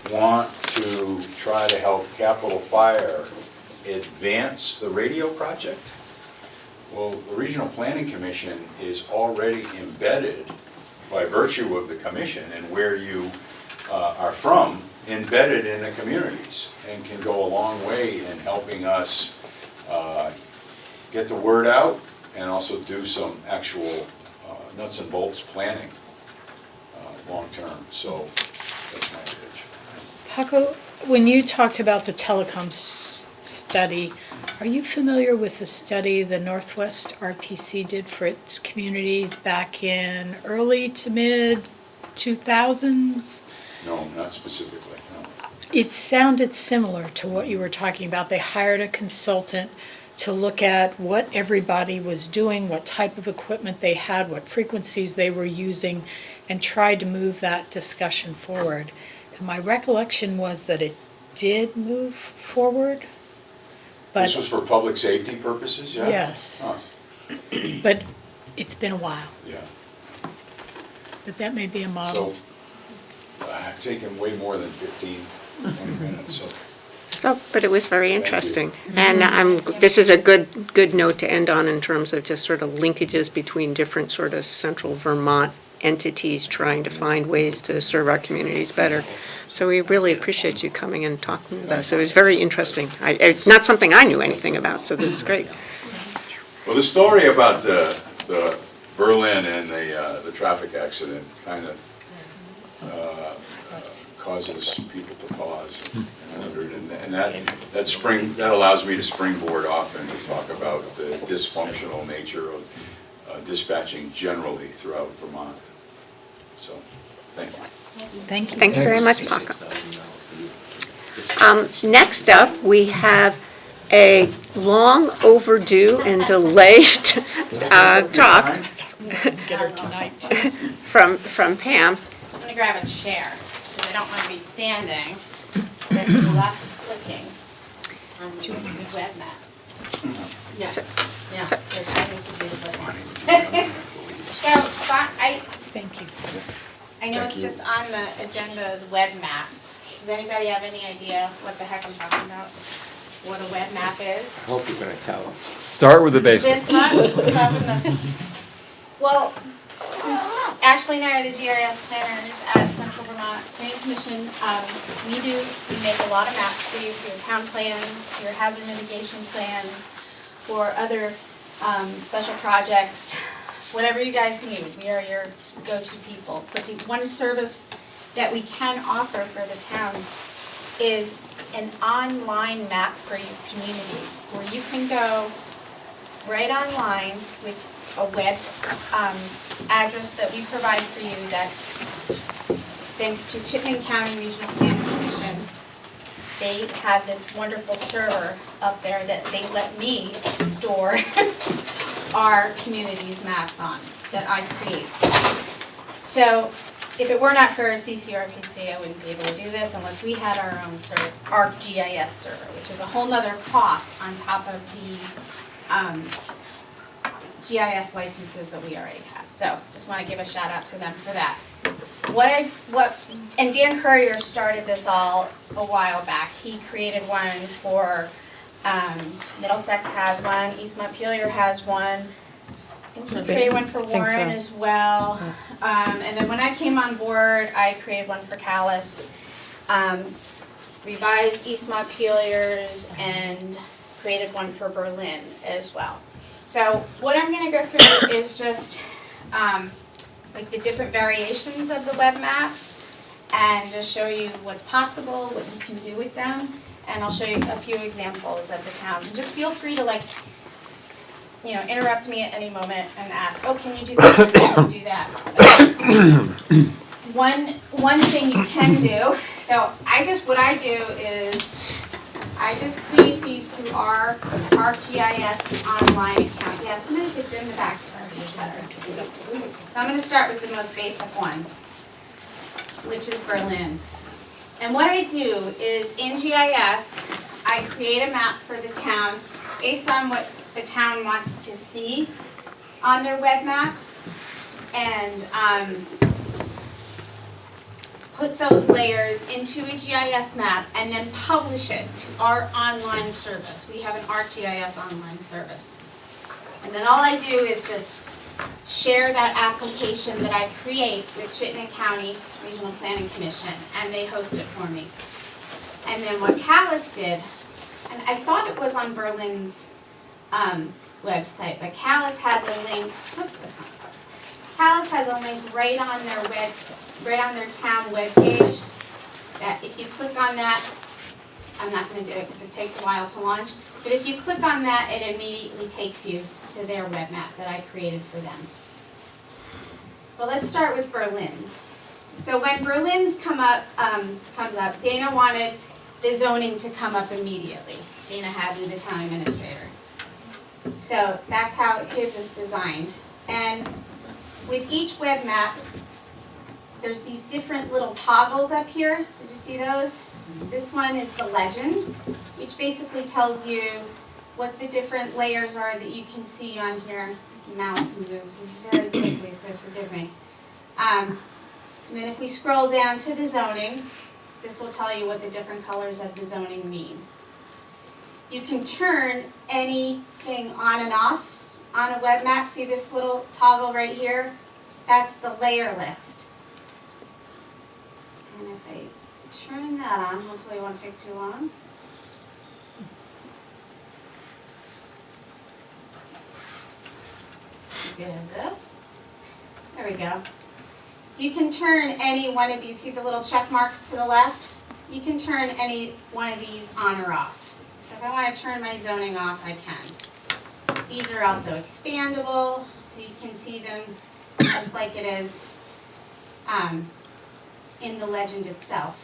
want to try to help Capital Fire advance the radio project, well, the Regional Planning Commission is already embedded by virtue of the commission and where you are from, embedded in the communities, and can go a long way in helping us get the word out and also do some actual nuts and bolts planning long-term. So that's my pitch. Paco, when you talked about the telecom study, are you familiar with the study the Northwest RPC did for its communities back in early to mid 2000s? No, not specifically, no. It sounded similar to what you were talking about. They hired a consultant to look at what everybody was doing, what type of equipment they had, what frequencies they were using, and tried to move that discussion forward. And my recollection was that it did move forward, but... This was for public safety purposes, yeah? Yes. Huh. But it's been a while. Yeah. But that may be a model. So I've taken way more than 15, 20 minutes, so. But it was very interesting. And this is a good note to end on in terms of just sort of linkages between different sort of central Vermont entities trying to find ways to serve our communities better. So we really appreciate you coming and talking with us. It was very interesting. It's not something I knew anything about, so this is great. Well, the story about the Berlin and the traffic accident kind of causes people to pause and wonder, and that allows me to springboard off and to talk about the dysfunctional nature of dispatching generally throughout Vermont. So, thank you. Thank you. Thank you very much, Paco. Next up, we have a long overdue and delayed talk Get her tonight. from Pam. I'm gonna grab a chair, because I don't wanna be standing. There's lots of clicking on the web maps. No, So- no, so- because I need to do the web map. So, Thank you. I know it's just on the agenda as web maps. Does anybody have any idea what the heck I'm talking about? What a web map is? I hope you're gonna tell us. Start with the basics. This much? We'll start with the- Well, since Ashley and I are the GIS planners at Central Vermont Planning Commission, we make a lot of maps for you, for your town plans, your hazard mitigation plans, for other special projects, whatever you guys need. We are your go-to people. But the one service that we can offer for the towns is an online map for your community, where you can go right online with a web address that we provide for you that's thanks to Chittenden County Regional Planning Commission. They have this wonderful server up there that they let me store our community's maps on that I create. So if it were not for CCRPC, I wouldn't be able to do this unless we had our own our GIS server, which is a whole nother cost on top of the GIS licenses that we already have. So just want to give a shout out to them for that. And Dan Courier started this all a while back. He created one for, Middlesex has one, East Montpelier has one. I think he created one for Warren as well. And then when I came on board, I created one for Calais, revised East Montpelier's, and created one for Berlin as well. So what I'm gonna go through is just like the different variations of the web maps and just show you what's possible, what you can do with them, and I'll show you a few examples of the towns. And just feel free to interrupt me at any moment and ask, oh, can you do this, or can you do that? One thing you can do, so what I do is I just create these through our ArcGIS online account. Yeah, somebody could dim the back so it's much better. So I'm going to start with the most basic one, which is Berlin. And what I do is in GIS, I create a map for the town based on what the town wants to see on their web map, and put those layers into a GIS map and then publish it to our online service. We have an ArcGIS online service. And then all I do is just share that application that I create with Chittenden County Regional Planning Commission, and they host it for me. And then what Calais did, and I thought it was on Berlin's website, but Calais has a link, oops, that's not close. Calais has a link right on their town webpage, that if you click on that, I'm not going to do it because it takes a while to launch, but if you click on that, it immediately takes you to their web map that I created for them. Well, let's start with Berlin's. So when Berlin's comes up, Dana wanted the zoning to come up immediately. Dana Hadley, the town administrator. So that's how his is designed. And with each web map, there's these different little toggles up here. Did you see those? This one is the legend, which basically tells you what the different layers are that you can see on here. This mouse moves very quickly, so forgive me. And then if we scroll down to the zoning, this will tell you what the different colors of the zoning mean. You can turn anything on and off on a web map. See this little toggle right here? That's the layer list. And if I turn that on, hopefully it won't take too long. Get in this. There we go. You can turn any one of these, see the little check marks to the left? You can turn any one of these on or off. So if I want to turn my zoning off, I can. These are also expandable, so you can see them just like it is in the legend itself.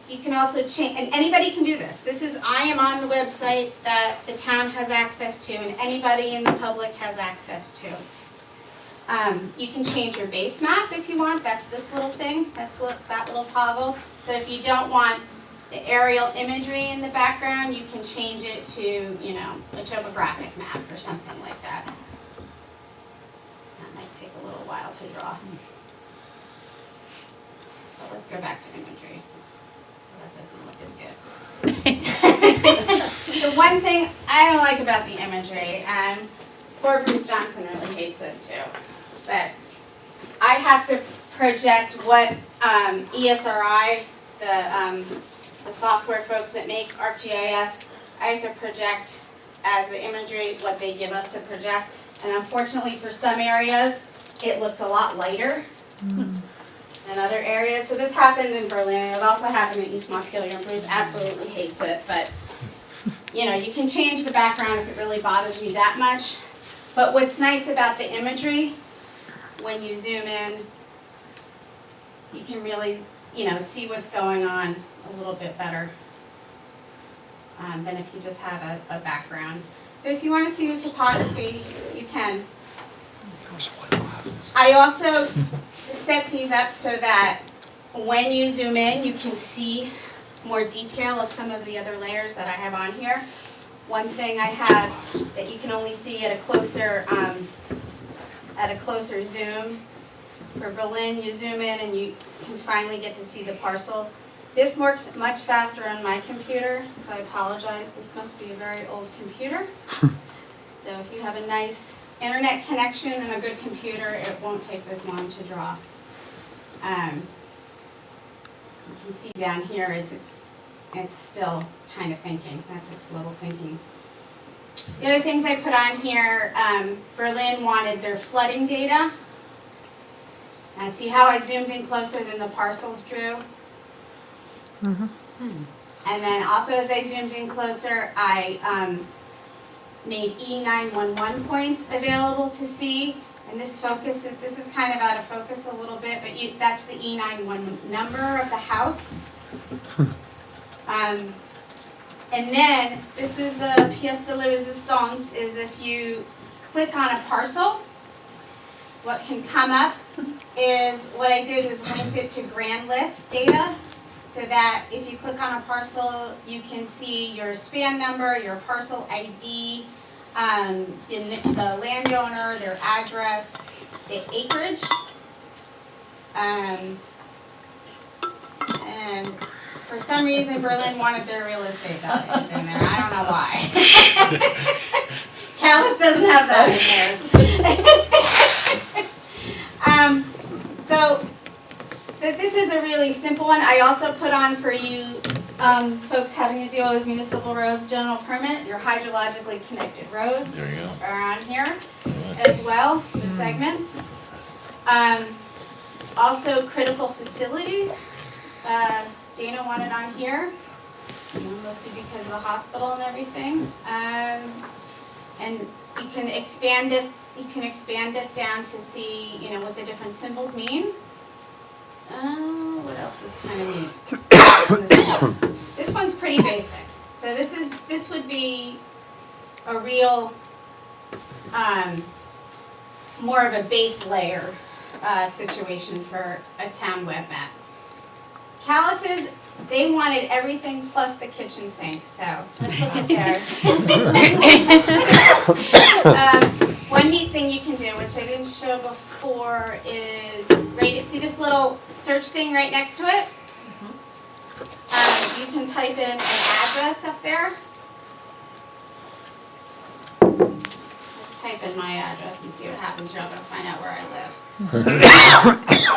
You can also change, and anybody can do this. I am on the website that the town has access to, and anybody in the public has access to. You can change your base map if you want. That's this little thing. That's that little toggle. So if you don't want the aerial imagery in the background, you can change it to, a topographic map or something like that. That might take a little while to draw. But let's go back to imagery. That doesn't look as good. The one thing I don't like about the imagery, and poor Bruce Johnson really hates this too, but I have to project what ESRI, the software folks that make ArcGIS, I have to project as the imagery what they give us to project. And unfortunately for some areas, it looks a lot lighter than other areas. So this happened in Berlin. It also happened in East Montpelier. Bruce absolutely hates it, but you can change the background if it really bothers you that much. But what's nice about the imagery, when you zoom in, you can really, see what's going on a little bit better than if you just have a background. But if you want to see the topography, you can. I also set these up so that when you zoom in, you can see more detail of some of the other layers that I have on here. One thing I have that you can only see at a closer zoom. For Berlin, you zoom in and you can finally get to see the parcels. This works much faster on my computer, so I apologize. This must be a very old computer. So if you have a nice internet connection and a good computer, it won't take this long to draw. You can see down here is it's still kind of thinking. That's its little thinking. The other things I put on here, Berlin wanted their flooding data. See how I zoomed in closer than the parcels drew? And then also as I zoomed in closer, I made E911 points available to see. And this is kind of out of focus a little bit, but that's the E911 number of the house. And then this is the pièce de la résistance, is if you click on a parcel, what can come up is, what I did was linked it to grand list data, so that if you click on a parcel, you can see your span number, your parcel ID, the landowner, their address, the acreage, and for some reason Berlin wanted their real estate values in there. I don't know why. Calais doesn't have that in theirs. So this is a really simple one. I also put on for you folks having to deal with municipal roads general permit, your hydrologically connected roads are on here as well, the segments. Also critical facilities, Dana wanted on here, mostly because of the hospital and everything. And you can expand this. You can expand this down to see, what the different symbols mean. What else is kind of neat? This one's pretty basic. So this would be a real, more of a base layer situation for a town web map. Calais, they wanted everything plus the kitchen sink, so let's look at theirs. One neat thing you can do, which I didn't show before, is see this little search thing right next to it? You can type in an address up there. Let's type in my address and see what happens. You're not going to find out where I live.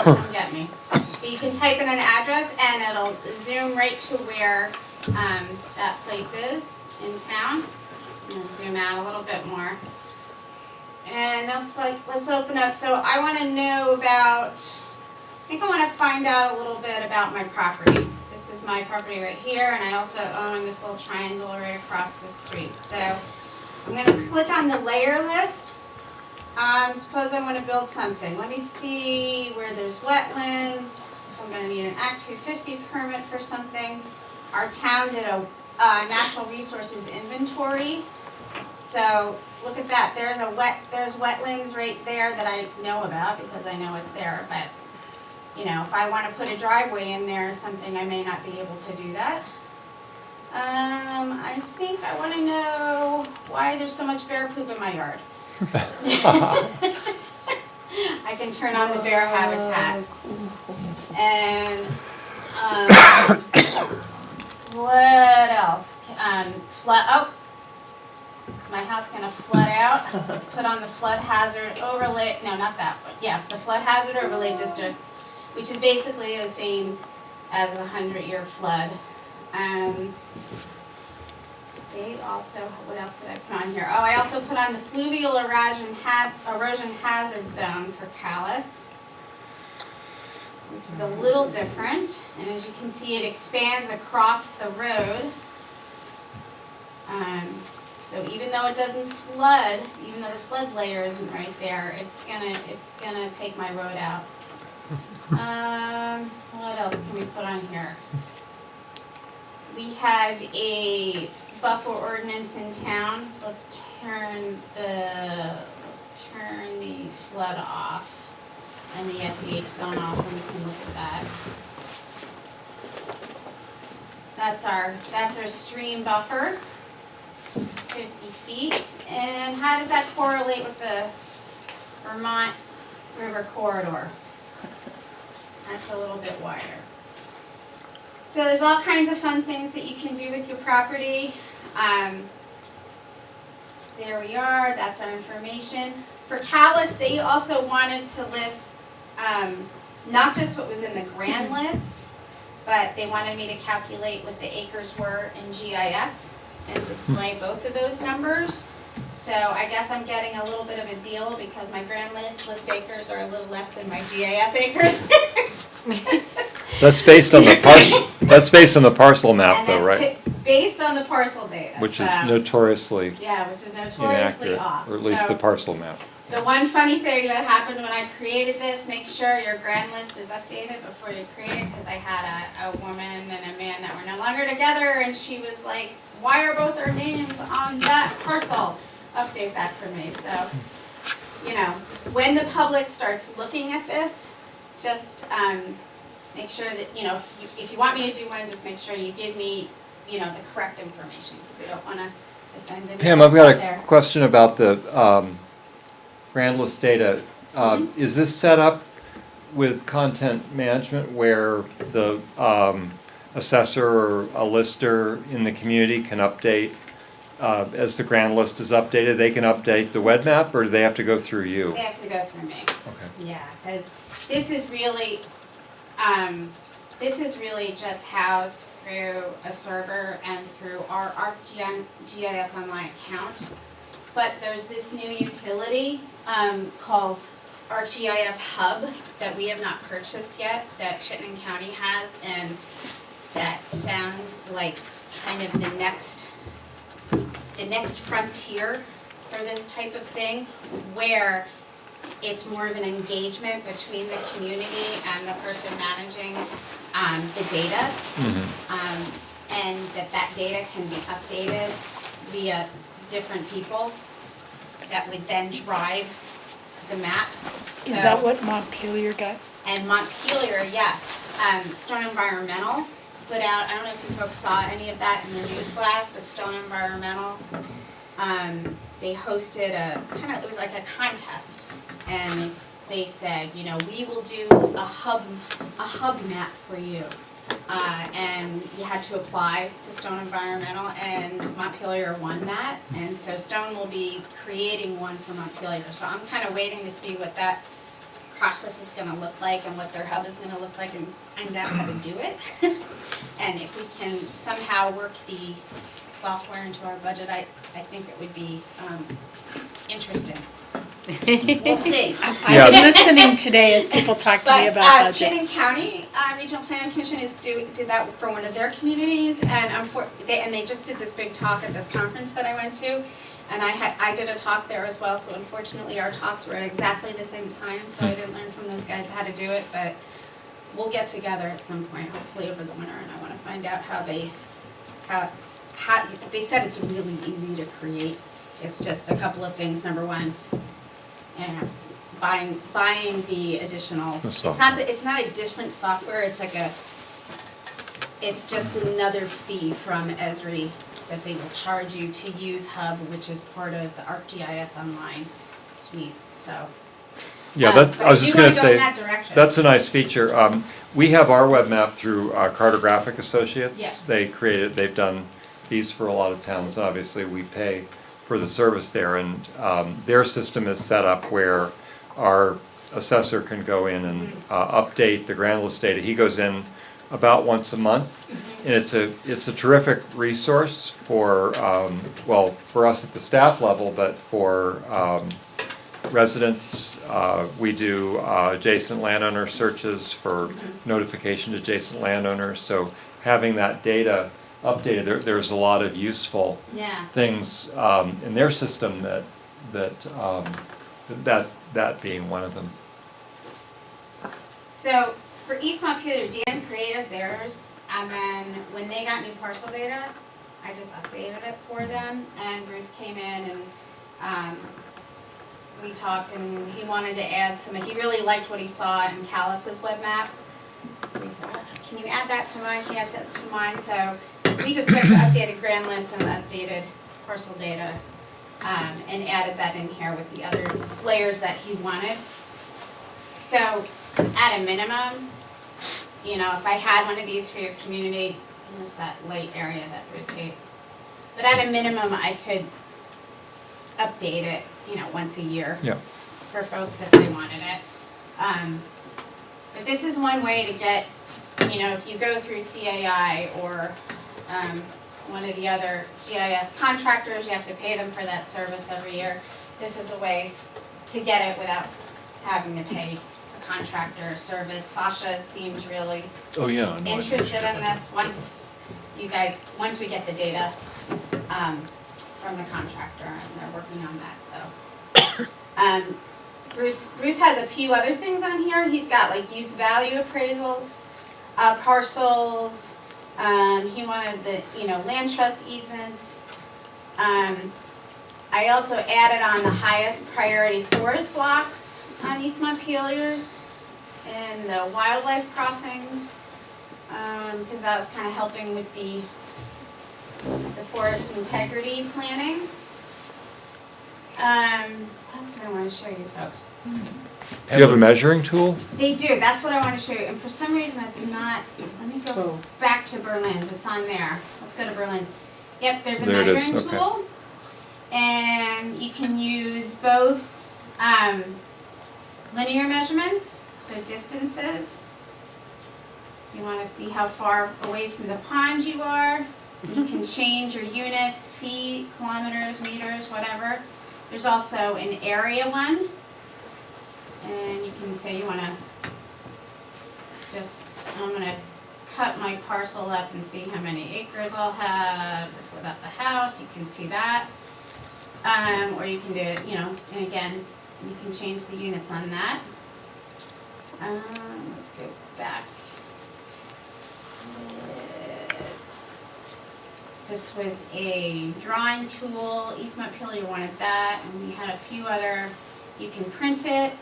Don't get me. But you can type in an address and it'll zoom right to where that place is in town. And zoom out a little bit more. And let's open up. So I want to know about, I want to find out a little bit about my property. This is my property right here, and I also own this little triangle right across the street. So I'm going to click on the layer list. Suppose I want to build something. Let me see where there's wetlands. I'm going to need an Act 250 permit for something. Our town did a natural resources inventory. So look at that. There's wetlands right there that I know about because I know it's there. But if I want to put a driveway in there or something, I may not be able to do that. I think I want to know why there's so much bear poop in my yard. I can turn on the bear habitat. And what else? Flood. Is my house going to flood out? Let's put on the flood hazard overlay. No, not that one. Yeah, the flood hazard overlay district, which is basically the same as the 100-year flood. They also, what else did I put on here? Oh, I also put on the fluvial erosion hazard zone for Calais, which is a little different. And as you can see, it expands across the road. So even though it doesn't flood, even though the flood layer isn't right there, it's gonna take my road out. What else can we put on here? We have a buffer ordinance in town, so let's turn the flood off and the FEH zone off, and we can look at that. That's our stream buffer. 50 feet. And how does that correlate with the Vermont River corridor? That's a little bit wider. So there's all kinds of fun things that you can do with your property. There we are, that's our information. For Callis, they also wanted to list not just what was in the grand list, but they wanted me to calculate what the acres were in GIS and display both of those numbers. So I guess I'm getting a little bit of a deal because my grand list acres are a little less than my GIS acres. That's based on the parcel, that's based on the parcel map And though, that's right? based on the parcel data. Which is so- notoriously Yeah, which is notoriously inaccurate, off. or at least So- the parcel map. The one funny thing that happened when I created this, make sure your grand list is updated before you create it, because I had a woman and a man that were no longer together, and she was like, why are both our names on that parcel? Update that for me. So, you know, when the public starts looking at this, just make sure that, you know, if you want me to do one, just make sure you give me, you know, the correct information, because we don't want to offend anyone Pam, I've got out a there. question about the grand list data. Is this set up with content management where the assessor or a lister in the community can update, as the grand list is updated, they can update the web map, or do they have to go through you? They have to go through me. Okay. Yeah, because this is really just housed through a server and through our ArcGIS Online account. But there's this new utility called ArcGIS Hub that we have not purchased yet, that Chittenden County has, and that sounds like kind of the next frontier for this type of thing, where it's more of an engagement between the community and the person managing the data. And that data can be updated via different people that would then drive the map. Is that what Montpelier got? And Montpelier, yes. Stone Environmental put out, I don't know if you folks saw any of that in the news blast, but Stone Environmental, they hosted it was like a contest. And they said, you know, we will do a hub map for you. And you had to apply to Stone Environmental, and Montpelier won that. And so Stone will be creating one for Montpelier. So I'm kind of waiting to see what that process is going to look like and what their hub is going to look like, and find out how to do it. And if we can somehow work the software into our budget, I think it would be interesting. We'll see. I've been listening today as people talk to me about budgets. Chittenden County Regional Planning Commission did that for one of their communities, and they just did this big talk at this conference that I went to, and I did a talk there as well. So unfortunately, our talks were at exactly the same time, so I didn't learn from those guys how to do it. But we'll get together at some point, hopefully over the winter, and I want to find out how they said it's really easy to create. It's just a couple of things. Number one, and buying the additional. It's not a different software. It's just another fee from Esri that they will charge you to use Hub, which is part of the ArcGIS Online suite. So. Yeah, but I was just going to do say, wanna go in that direction. that's a nice feature. We have our web map through Cartographic Associates. Yeah. They've done these for a lot of towns. Obviously, we pay for the service there, and their system is set up where our assessor can go in and update the grand list data. He goes in about once a month, and it's a terrific resource for for us at the staff level, but for residents. We do adjacent landowner searches for notification to adjacent landowners. So having that data updated, there's a lot of useful things in their system that being one of them. So for East Montpelier, Dan created theirs, and then when they got new parcel data, I just updated it for them, and Bruce came in and we talked, and he wanted to add he really liked what he saw in Callis's web map. So he said, can you add that to mine? Can you add that to mine? So we just took the updated grand list and the updated parcel data, and added that in here with the other layers that he wanted. So at a minimum, you know, if I had one of these for your community, there's that light area that Bruce hates. But at a minimum, I could update it, you know, once a year Yeah. for folks if they wanted it. But this is one way to get, you know, if you go through CAI or one of the other GIS contractors, you have to pay them for that service every year. This is a way to get it without having to pay a contractor service. Sasha seems really Oh, yeah. no, I- interested in this once we get the data from the contractor, and they're working on that, so. Bruce has a few other things on here. He's got like use value appraisals, parcels, he wanted the, you know, land trust easements. I also added on the highest priority forest blocks on East Montpelier's and the wildlife crossings, because that was kind of helping with the forest integrity planning. What else do I want to show you folks? Do you have a measuring tool? They do, that's what I want to show you, and for some reason it's not, let me go back to Berlin's, it's on there. Let's go to Berlin's. Yep, there's a There it is, measuring okay. tool, and you can use both linear measurements, so distances. You want to see how far away from the pond you are. You can change your units, feet, kilometers, meters, whatever. There's also an area one. And you can say you want to I'm going to cut my parcel up and see how many acres I'll have without the house. You can see that. Or you can do it, you know, and again, you can change the units on that. Let's go back. This was a drawing tool. East Montpelier wanted that, and we had a few other. You can print it.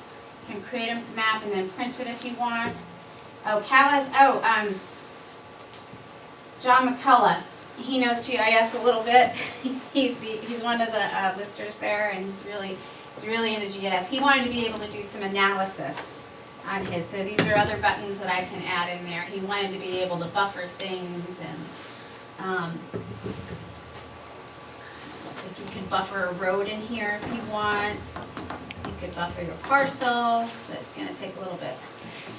You can create a map and then print it if you want. Oh, Callis. John McCullough. He knows GIS a little bit. he's one of the listers there, and he's really into GIS. He wanted to be able to do some analysis on his. So these are other buttons that I can add in there. He wanted to be able to buffer things and. Like you can buffer a road in here if you want. You could buffer your parcel, but it's going to take a little bit.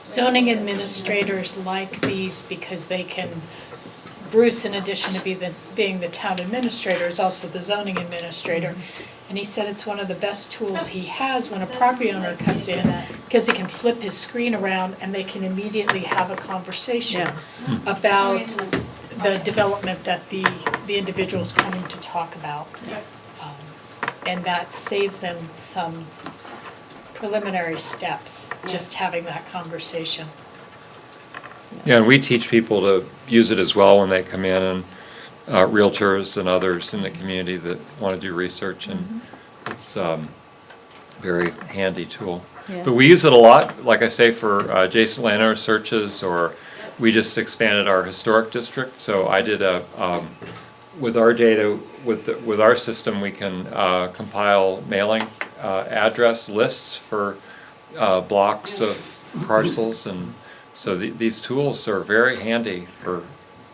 Zoning administrators like these because they can, Bruce, in addition to being the town administrator, is also the zoning administrator. And he said it's one of the best tools he has when a property owner comes in, because he can flip his screen around and they can immediately have a conversation about the development that the individual's coming to talk about. And that saves them some preliminary steps, just having that conversation. Yeah, and we teach people to use it as well when they come in, and realtors and others in the community that want to do research, and it's a very handy tool. Yeah. But we use it a lot, like I say, for adjacent landowner searches, or we just expanded our historic district. So I did with our data, with our system, we can compile mailing address lists for blocks of parcels, and so these tools are very handy for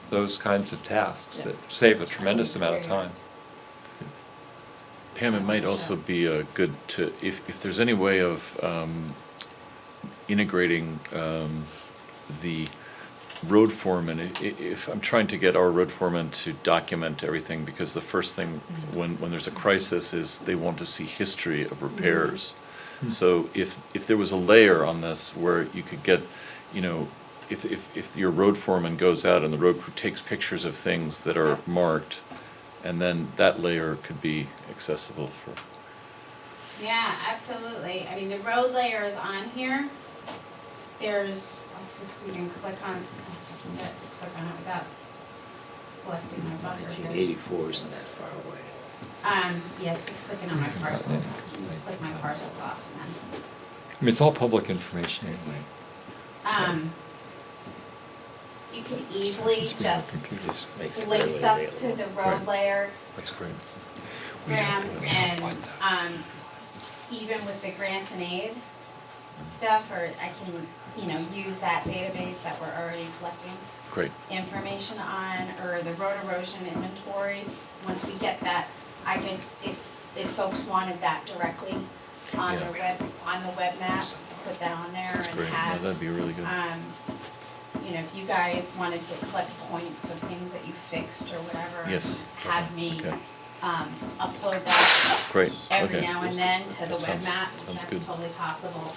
those kinds of tasks that save a tremendous amount of time. Pam, it might also be good to, if there's any way of integrating the road foreman, if I'm trying to get our road foreman to document everything, because the first thing when there's a crisis is they want to see history of repairs. So if there was a layer on this where you could get, you know, if your road foreman goes out and the road crew takes pictures of things that are marked, and then that layer could be accessible for. Yeah, absolutely. I mean, the road layer is on here. There's, let's just, you can click on, just click on it without selecting my buffer here. 1984 isn't that far away. Yeah, it's just clicking on my parcels. Click my parcels off and then. I mean, it's all public information anyway. You you can easily just Makes it link readily stuff to available. the road layer, That's great. Graham, and, even with the grants and aid stuff, or I can, use that database that we're already collecting Great. information on, or the road erosion inventory. Once we get that, I could, if folks wanted that directly on Yeah. the web map, put that on there That's and great. No, have, that'd be really good. if you guys wanted to collect points of things that you fixed or whatever. Yes. Have me, Okay. upload that Great. every Okay. now and then to the That web sounds- map, sounds that's good. totally possible.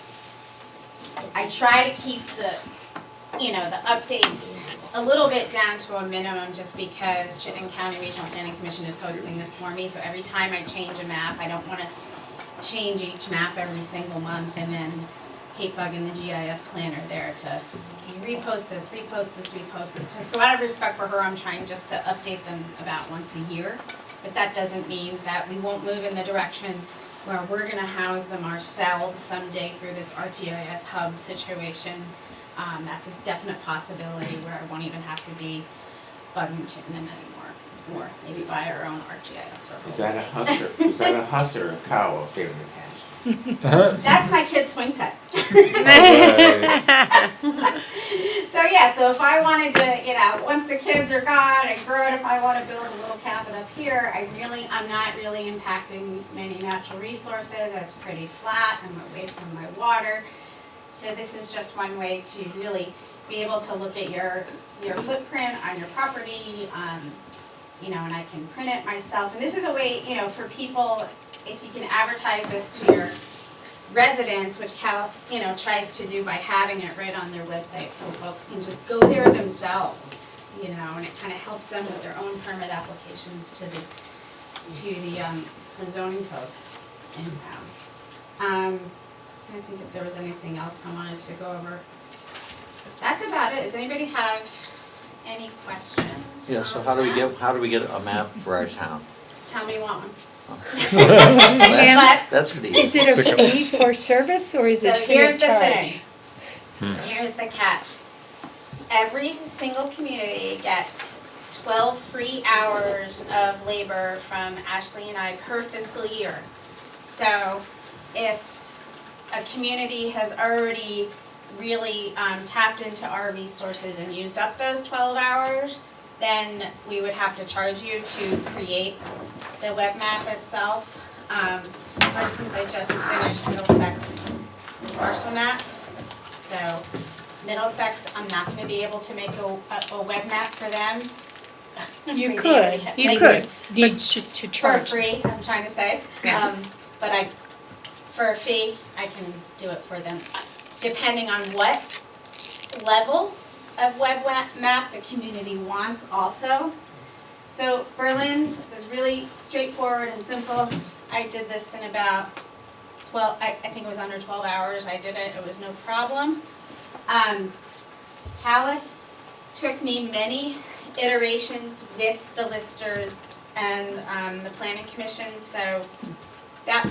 I try to keep the updates a little bit down to a minimum, just because Chittenden County Regional Planning Commission is hosting this for me, so every time I change a map, I don't wanna change each map every single month and then keep bugging the GIS planner there to, can you repost this, repost this, repost this? So out of respect for her, I'm trying just to update them about once a year, but that doesn't mean that we won't move in the direction where we're gonna house them ourselves someday through this ArcGIS hub situation. That's a definite possibility where I won't even have to be bugging Chittenden anymore, or maybe buy our own ArcGIS server. Is that a We'll see. husser, is that a husser, a cow, or favorite cash? That's my kid's swing set. So yeah, so if I wanted to, once the kids are gone, I grow it, if I want to build a little cabin up here, I'm not really impacting many natural resources. It's pretty flat, I'm away from my water. So this is just one way to really be able to look at your footprint on your property, and I can print it myself. And this is a way, for people, if you can advertise this to your residents, which Cal's, tries to do by having it right on their website, so folks can just go there themselves, and it kind of helps them with their own permit applications to the zoning folks in town. I think if there was anything else I wanted to go over. That's about it. Does anybody have any questions? Yeah, so on how do we get maps? a map for our town? Just tell me you want one. That's for the. Is it a fee for service or is So it free here's of the charge? thing. Here's the catch. Every single community gets 12 free hours of labor from Ashley and I per fiscal year. So if a community has already really tapped into our resources and used up those 12 hours, then we would have to charge you to create the web map itself. For instance, I just finished Middlesex parcel maps. So Middlesex, I'm not gonna be able to make a web map for them. You They could, already ha- you they could, need to For charge. free, I'm trying to say. Yeah. But for a fee, I can do it for them, depending on what level of web map the community wants also. So Berlin's was really straightforward and simple. I did this in about 12, I think it was under 12 hours. I did it was no problem. Callis took me many iterations with the listers and the planning commission, so that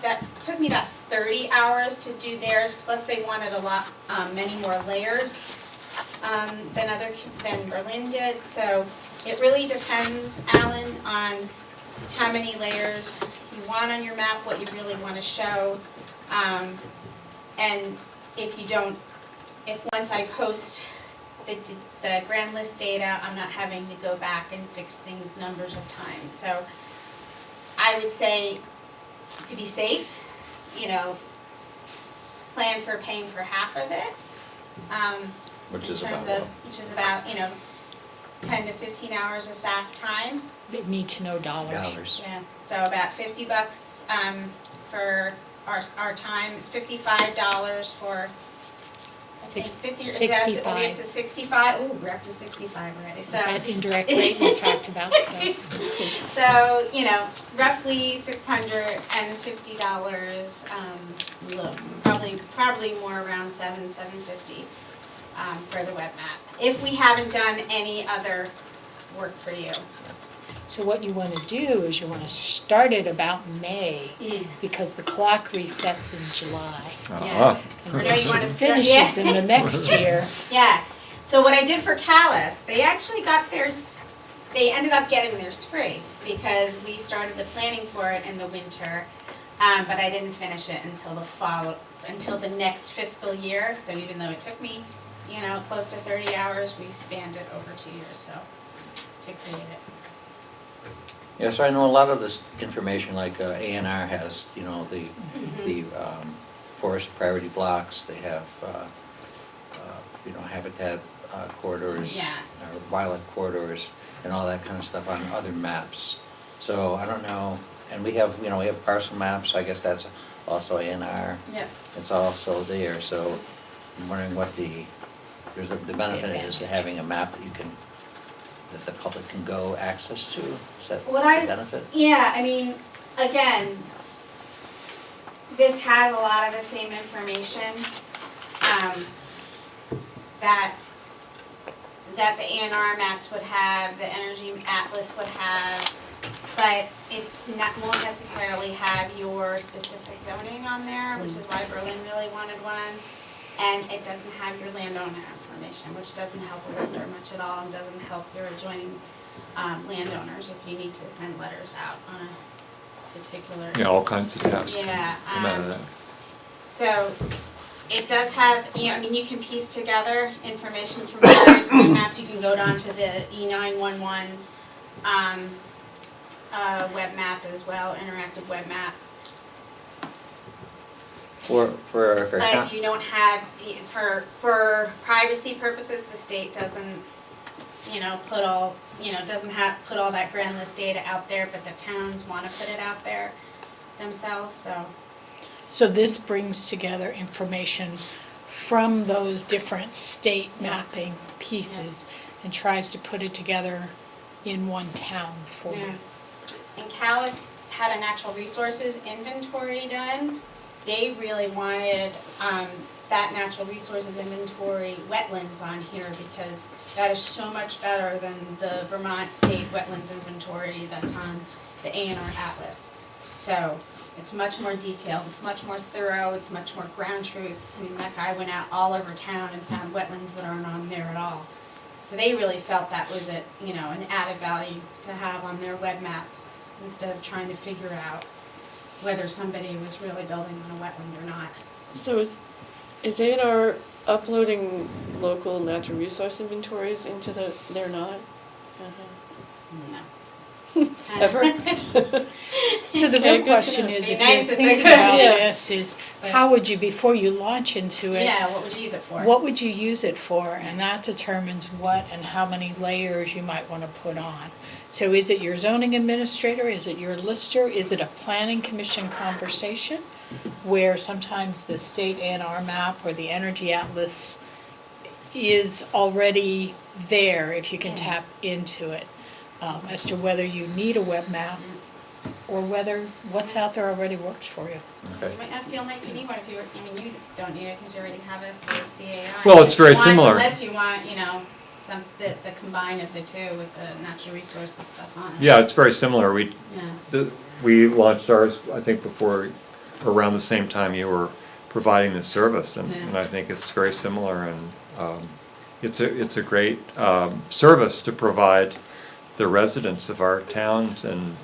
that took me about 30 hours to do theirs, plus they wanted a lot, many more layers than Berlin did, so it really depends, Alan, on how many layers you want on your map, what you really want to show, and if once I post the grand list data, I'm not having to go back and fix things numbers of times, so I would say, to be safe, plan for paying for half of it. Which is in terms about of, which is about, 10 to 15 hours of staff time. They need to know dollars. dollars. Yeah, so about $50 for our time. It's $55 for, I think 50, is that, are we up to 65? Ooh, we're up to 65 already, so. That indirect rate we talked about, so. So, roughly $650, probably more around $750 for the web map. If we haven't done any other work for you. So what you want to do is you want to start it about May, Yeah. because the clock resets in July. Yeah. And Or no, then you wanna it start- finishes yeah. in the next year. Yeah, So what I did for Callis, they actually got theirs, they ended up getting theirs free because we started the planning for it in the winter, but I didn't finish it until until the next fiscal year. So even though it took me, close to 30 hours, we spanned it over 2 years, so to create it. Yeah, so I know a lot of this information, like A&R has, the forest priority blocks, they have, habitat corridors, Yeah. or wildlife corridors, and all that kind of stuff on other maps. So I don't know, and we have parcel maps, I guess that's also A&R. Yep. It's also there, so I'm wondering what the benefit is to having a map that the public can go access to? Is that the benefit? Yeah, I mean, again, this has a lot of the same information that the A&R maps would have, the Energy Atlas would have, but it won't necessarily have your specific zoning on there, which is why Berlin really wanted one. And it doesn't have your landowner information, which doesn't help a lister much at all, and doesn't help your adjoining landowners if you need to send letters out on a particular. Yeah, all kinds of tasks. Yeah. come out of that. So it does have, you can piece together information from various maps. You can go down to the E911 web map as well, interactive web map. For But you don't have, for privacy purposes, the state doesn't, put all, put all that grand list data out there, but the towns want to put it out there themselves, so. So this brings together information from those different state mapping pieces and tries to put it together in one town for you. And Callis had a natural resources inventory done. They really wanted that natural resources inventory wetlands on here because that is so much better than the Vermont State Wetlands Inventory that's on the A&R Atlas. So it's much more detailed, it's much more thorough, it's much more ground truth. I mean, that guy went out all over town and found wetlands that aren't on there at all. So they really felt that was an added value to have on their web map instead of trying to figure out whether somebody was really building on a wetland or not. So is A&R uploading local natural resource inventories into they're not? No. Ever? So the Okay, real good question to know. is, Be if nice you're if they thinking could, about yeah. this, is how would you, before you launch into it, Yeah, what would you use it for? what would you use it for? And that determines what and how many layers you might want to put on. So is it your zoning administrator? Is it your lister? Is it a planning commission conversation? Where sometimes the state A&R map or the Energy Atlas is already there if you can tap into it. As to whether you need a web map or whether what's out there already works for you. Okay. You might not feel like you need one if you you don't need it because you already have it for the CAI. Well, it's very Unless you want- similar. Unless you want, the combine of the two with the natural resources stuff on it. Yeah, it's very similar. Yeah. We launched ours, I think, around the same time you were providing the service, and I think it's very similar, and it's a great service to provide the residents of our towns, and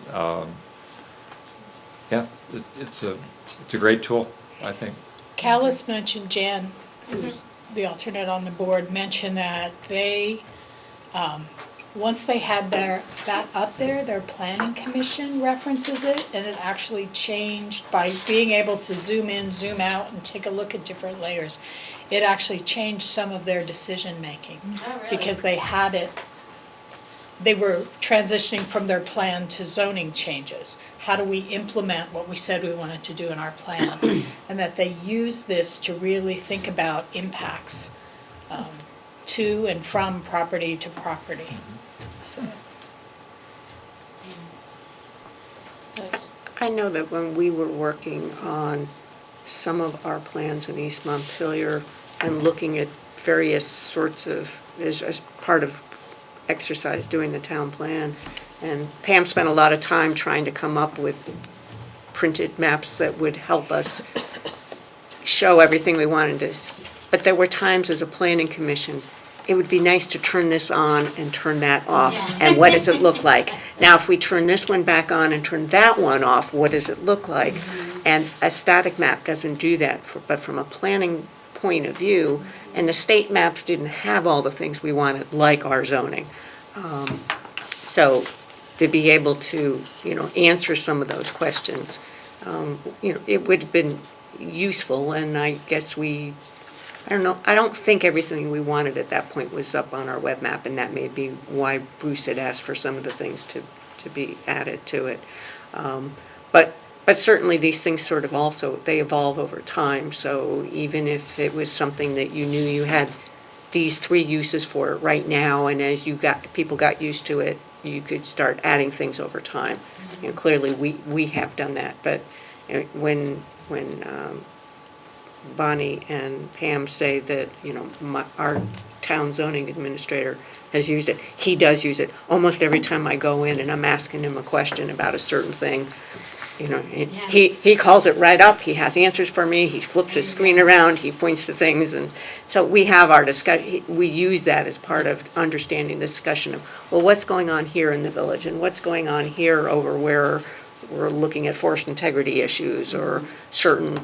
it's a great tool, I think. Callis mentioned, Jan, who's the alternate on the board, mentioned that they, once they had that up there, their planning commission references it, and it actually changed by being able to zoom in, zoom out, and take a look at different layers. It actually changed some of their decision-making. Oh, really? Because they had it, they were transitioning from their plan to zoning changes. How do we implement what we said we wanted to do in our plan? And that they use this to really think about impacts to and from property to property. So I know that when we were working on some of our plans in East Montpelier and looking at various sorts of, as part of exercise doing the town plan, and Pam spent a lot of time trying to come up with printed maps that would help us show everything we wanted to. But there were times as a planning commission it would be nice to turn this on and turn that off, and what does it look like? Now, if we turn this one back on and turn that one off, what does it look like? And a static map doesn't do that, but from a planning point of view, and the state maps didn't have all the things we wanted, like our zoning. So to be able to, answer some of those questions, it would have been useful, and I guess I don't know, I don't think everything we wanted at that point was up on our web map, and that may be why Bruce had asked for some of the things to be added to it. But certainly these things sort of also, they evolve over time, so even if it was something that you knew you had these 3 uses for it right now, and as people got used to it, you could start adding things over time. Clearly, we have done that, but when Bonnie and Pam say that, our town zoning administrator has used it, he does use it almost every time I go in and I'm asking him a question about a certain thing. He calls it right up, he has answers for me, he flips his screen around, he points to things, and so we have our discussion, we use that as part of understanding the discussion of, well, what's going on here in the village, and what's going on here over where we're looking at forest integrity issues, or certain,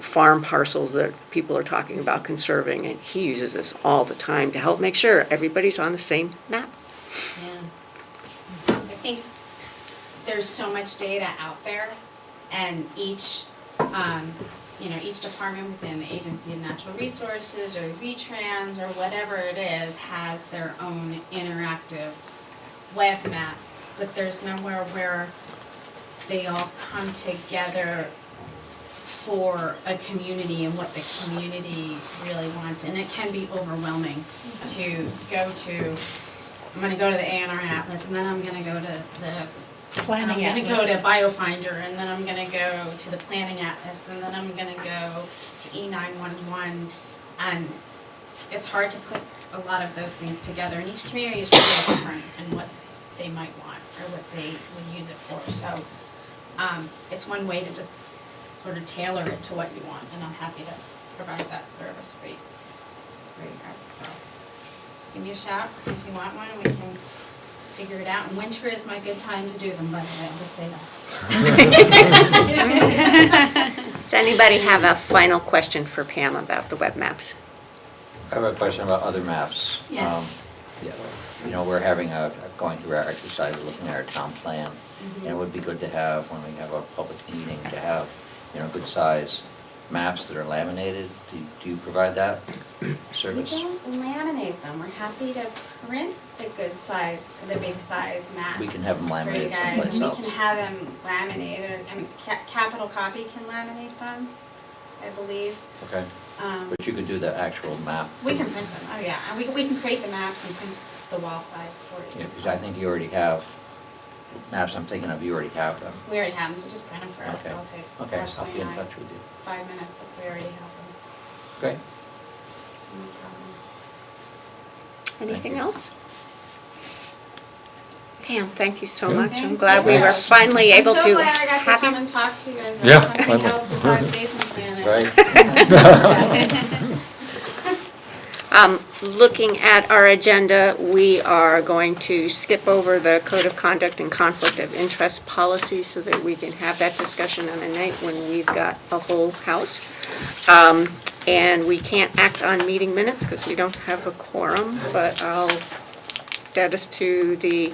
farm parcels that people are talking about conserving, and he uses this all the time to help make sure everybody's on the same map. I think there's so much data out there, and each department within the Agency of Natural Resources or VTrans or whatever it is has their own interactive web map, but there's nowhere where they all come together for a community and what the community really wants, and it can be overwhelming to go to, I'm going to go to the A&R Atlas, and then I'm going to go to the Planning I'm going to go Atlas. to BioFinder, and then I'm going to go to the Planning Atlas, and then I'm going to go to E911, and it's hard to put a lot of those things together, and each community is really different in what they might want or what they would use it for. So it's one way to just sort of tailor it to what you want, and I'm happy to provide that service for you guys. So just give me a shout if you want one, and we can figure it out. And winter is my good time to do them, by the way, I'll just say that. Does anybody have a final question for Pam about the web maps? I have a question about other maps. Yes. We're having going through our exercise, of looking at our town plan, and it would be good to have, when we have a public meeting, to have, good size maps that are laminated. Do you provide that service? We don't laminate them. We're happy to print the big size maps. We can have them for you laminated guys, someplace and else. we can have them laminated. I mean, Capital Copy can laminate them, I believe. Okay. But you could do the actual map. We can print them. Oh yeah, and we can create the maps and print the wall size for you. Yeah, because I think you already have maps I'm thinking of. You already have them. We already have them, so just print them for us. Okay. It'll take Okay, Ashley I'll be in and I touch with you. 5 minutes if we already have them. Okay. No problem. Anything you. else? Pam, thank you so Yeah. much. I'm Thank glad you. we were finally able to I'm so glad I got to have come you. and talk to you guys Yeah, about something finally. else besides basin planning. Right? Looking at our agenda, we are going to skip over the Code of Conduct and Conflict of Interest policy so that we can have that discussion on a night when we've got a whole house. And we can't act on meeting minutes because we don't have a quorum, but I'll get us to the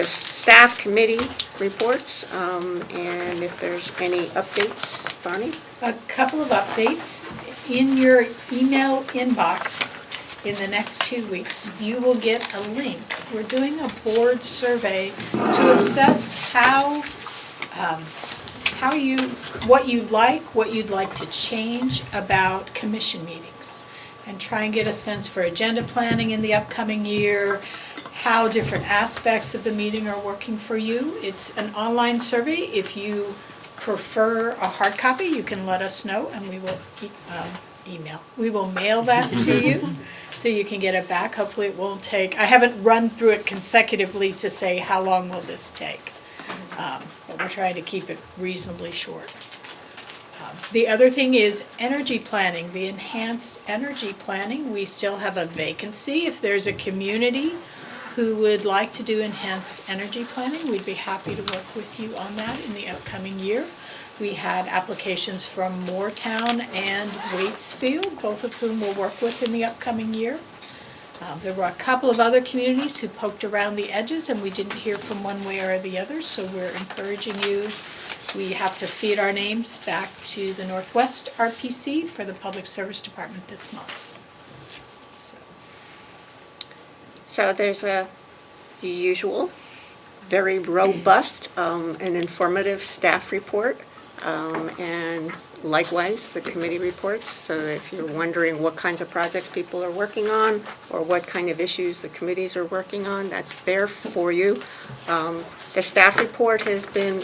staff committee reports, and if there's any updates, Bonnie? A couple of updates. In your email inbox in the next 2 weeks, you will get a link. We're doing a board survey to assess what you like, what you'd like to change about commission meetings, and try and get a sense for agenda planning in the upcoming year, how different aspects of the meeting are working for you. It's an online survey. If you prefer a hard copy, you can let us know, and we will we will mail that to you so you can get it back. Hopefully it won't take, I haven't run through it consecutively to say how long will this take, but we're trying to keep it reasonably short. The other thing is energy planning, the enhanced energy planning. We still have a vacancy. If there's a community who would like to do enhanced energy planning, we'd be happy to work with you on that in the upcoming year. We had applications from Moortown and Waitsfield, both of whom we'll work with in the upcoming year. There were a couple of other communities who poked around the edges and we didn't hear from one way or the other, so we're encouraging you. We have to feed our names back to the Northwest RPC for the Public Service Department this month. So there's a usual, very robust and informative staff report, and likewise the committee reports. So if you're wondering what kinds of projects people are working on or what kind of issues the committees are working on, that's there for you. The staff report has been,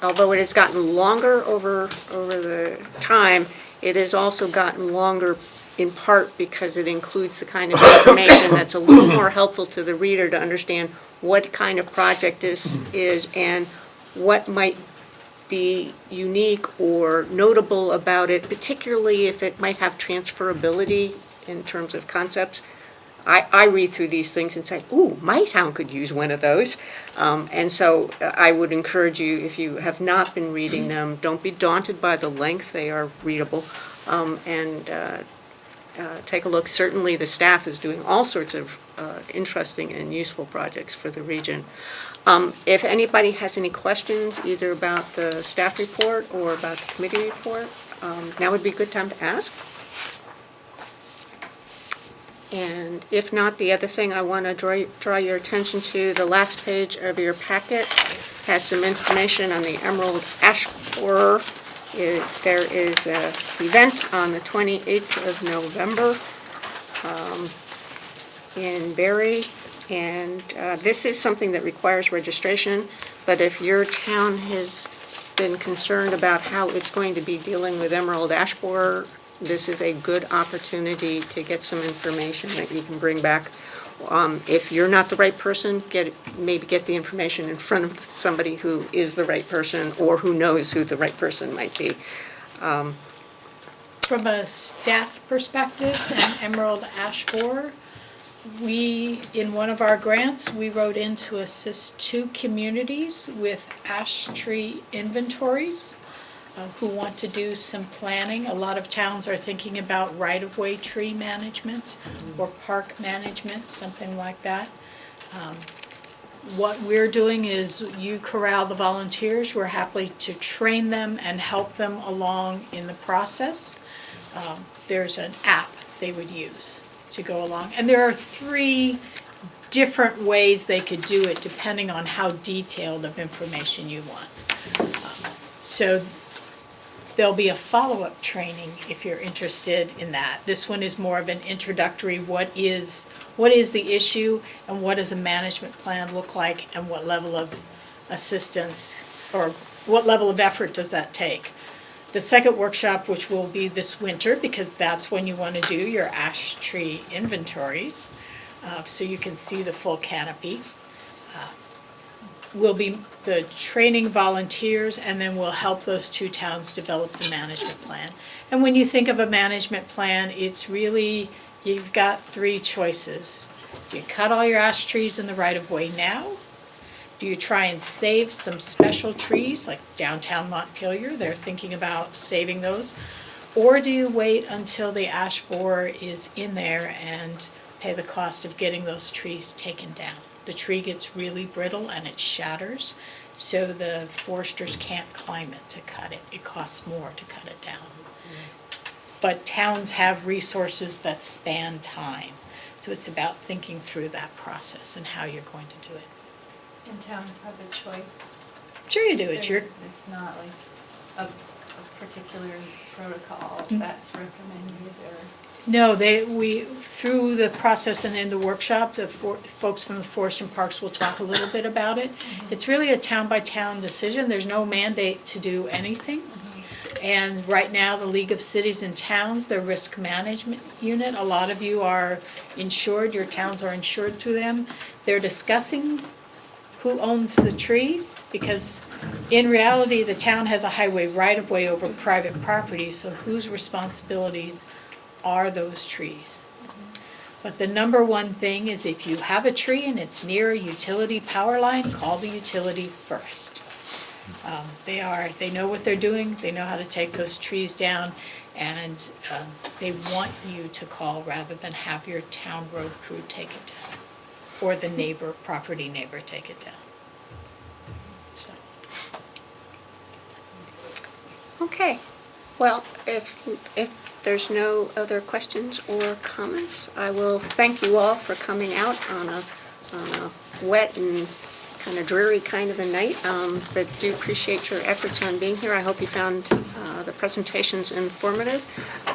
although it has gotten longer over the time, it has also gotten longer in part because it includes the kind of information that's a little more helpful to the reader to understand what kind of project this is and what might be unique or notable about it, particularly if it might have transferability in terms of concepts. I read through these things and say, ooh, my town could use one of those. And so I would encourage you, if you have not been reading them, don't be daunted by the length. They are readable. Take a look. Certainly the staff is doing all sorts of interesting and useful projects for the region. If anybody has any questions either about the staff report or about the committee report, now would be a good time to ask. And if not, the other thing I want to draw your attention to, the last page of your packet has some information on the emerald ash borer. There is an event on the 28th of November in Barre, and this is something that requires registration, but if your town has been concerned about how it's going to be dealing with emerald ash borer, this is a good opportunity to get some information that you can bring back. If you're not the right person, maybe get the information in front of somebody who is the right person or who knows who the right person might be. From a staff perspective, an emerald ash borer, in one of our grants, we wrote in to assist 2 communities with ash tree inventories who want to do some planning. A lot of towns are thinking about right-of-way tree management or park management, something like that. What we're doing is you corral the volunteers. We're happy to train them and help them along in the process. There's an app they would use to go along. And there are 3 different ways they could do it depending on how detailed of information you want. So there'll be a follow-up training if you're interested in that. This one is more of an introductory, what is the issue and what does a management plan look like and what level of assistance or what level of effort does that take. The second workshop, which will be this winter, because that's when you want to do your ash tree inventories, so you can see the full canopy, will be the training volunteers, and then we'll help those 2 towns develop the management plan. And when you think of a management plan, it's really, you've got 3 choices. Do you cut all your ash trees in the right-of-way now? Do you try and save some special trees, like downtown Montpelier, they're thinking about saving those? Or do you wait until the ash borer is in there and pay the cost of getting those trees taken down? The tree gets really brittle and it shatters, so the foresters can't climb it to cut it. It costs more to cut it down. But towns have resources that span time, so it's about thinking through that process and how you're going to do it. And towns have a choice. Sure you do, it's your, It's not like a particular protocol that's recommended or. no, we, through the process and in the workshop, the folks from the Forest and Parks will talk a little bit about it. It's really a town-by-town decision, there's no mandate to do anything. And right now, the League of Cities and Towns, their risk management unit, a lot of you are insured, your towns are insured through them. They're discussing who owns the trees? Because in reality, the town has a highway right-of-way over private property, so whose responsibilities are those trees? But the number one thing is if you have a tree and it's near a utility power line, call the utility first. They know what they're doing, they know how to take those trees down, and they want you to call rather than have your town road crew take it down, or the property neighbor take it down. So. Okay, well, if there's no other questions or comments, I will thank you all for coming out on a wet and kind of dreary kind of a night, but do appreciate your efforts on being here. I hope you found the presentations informative.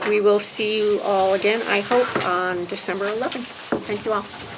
We will see you all again, I hope, on December 11th. Thank you all.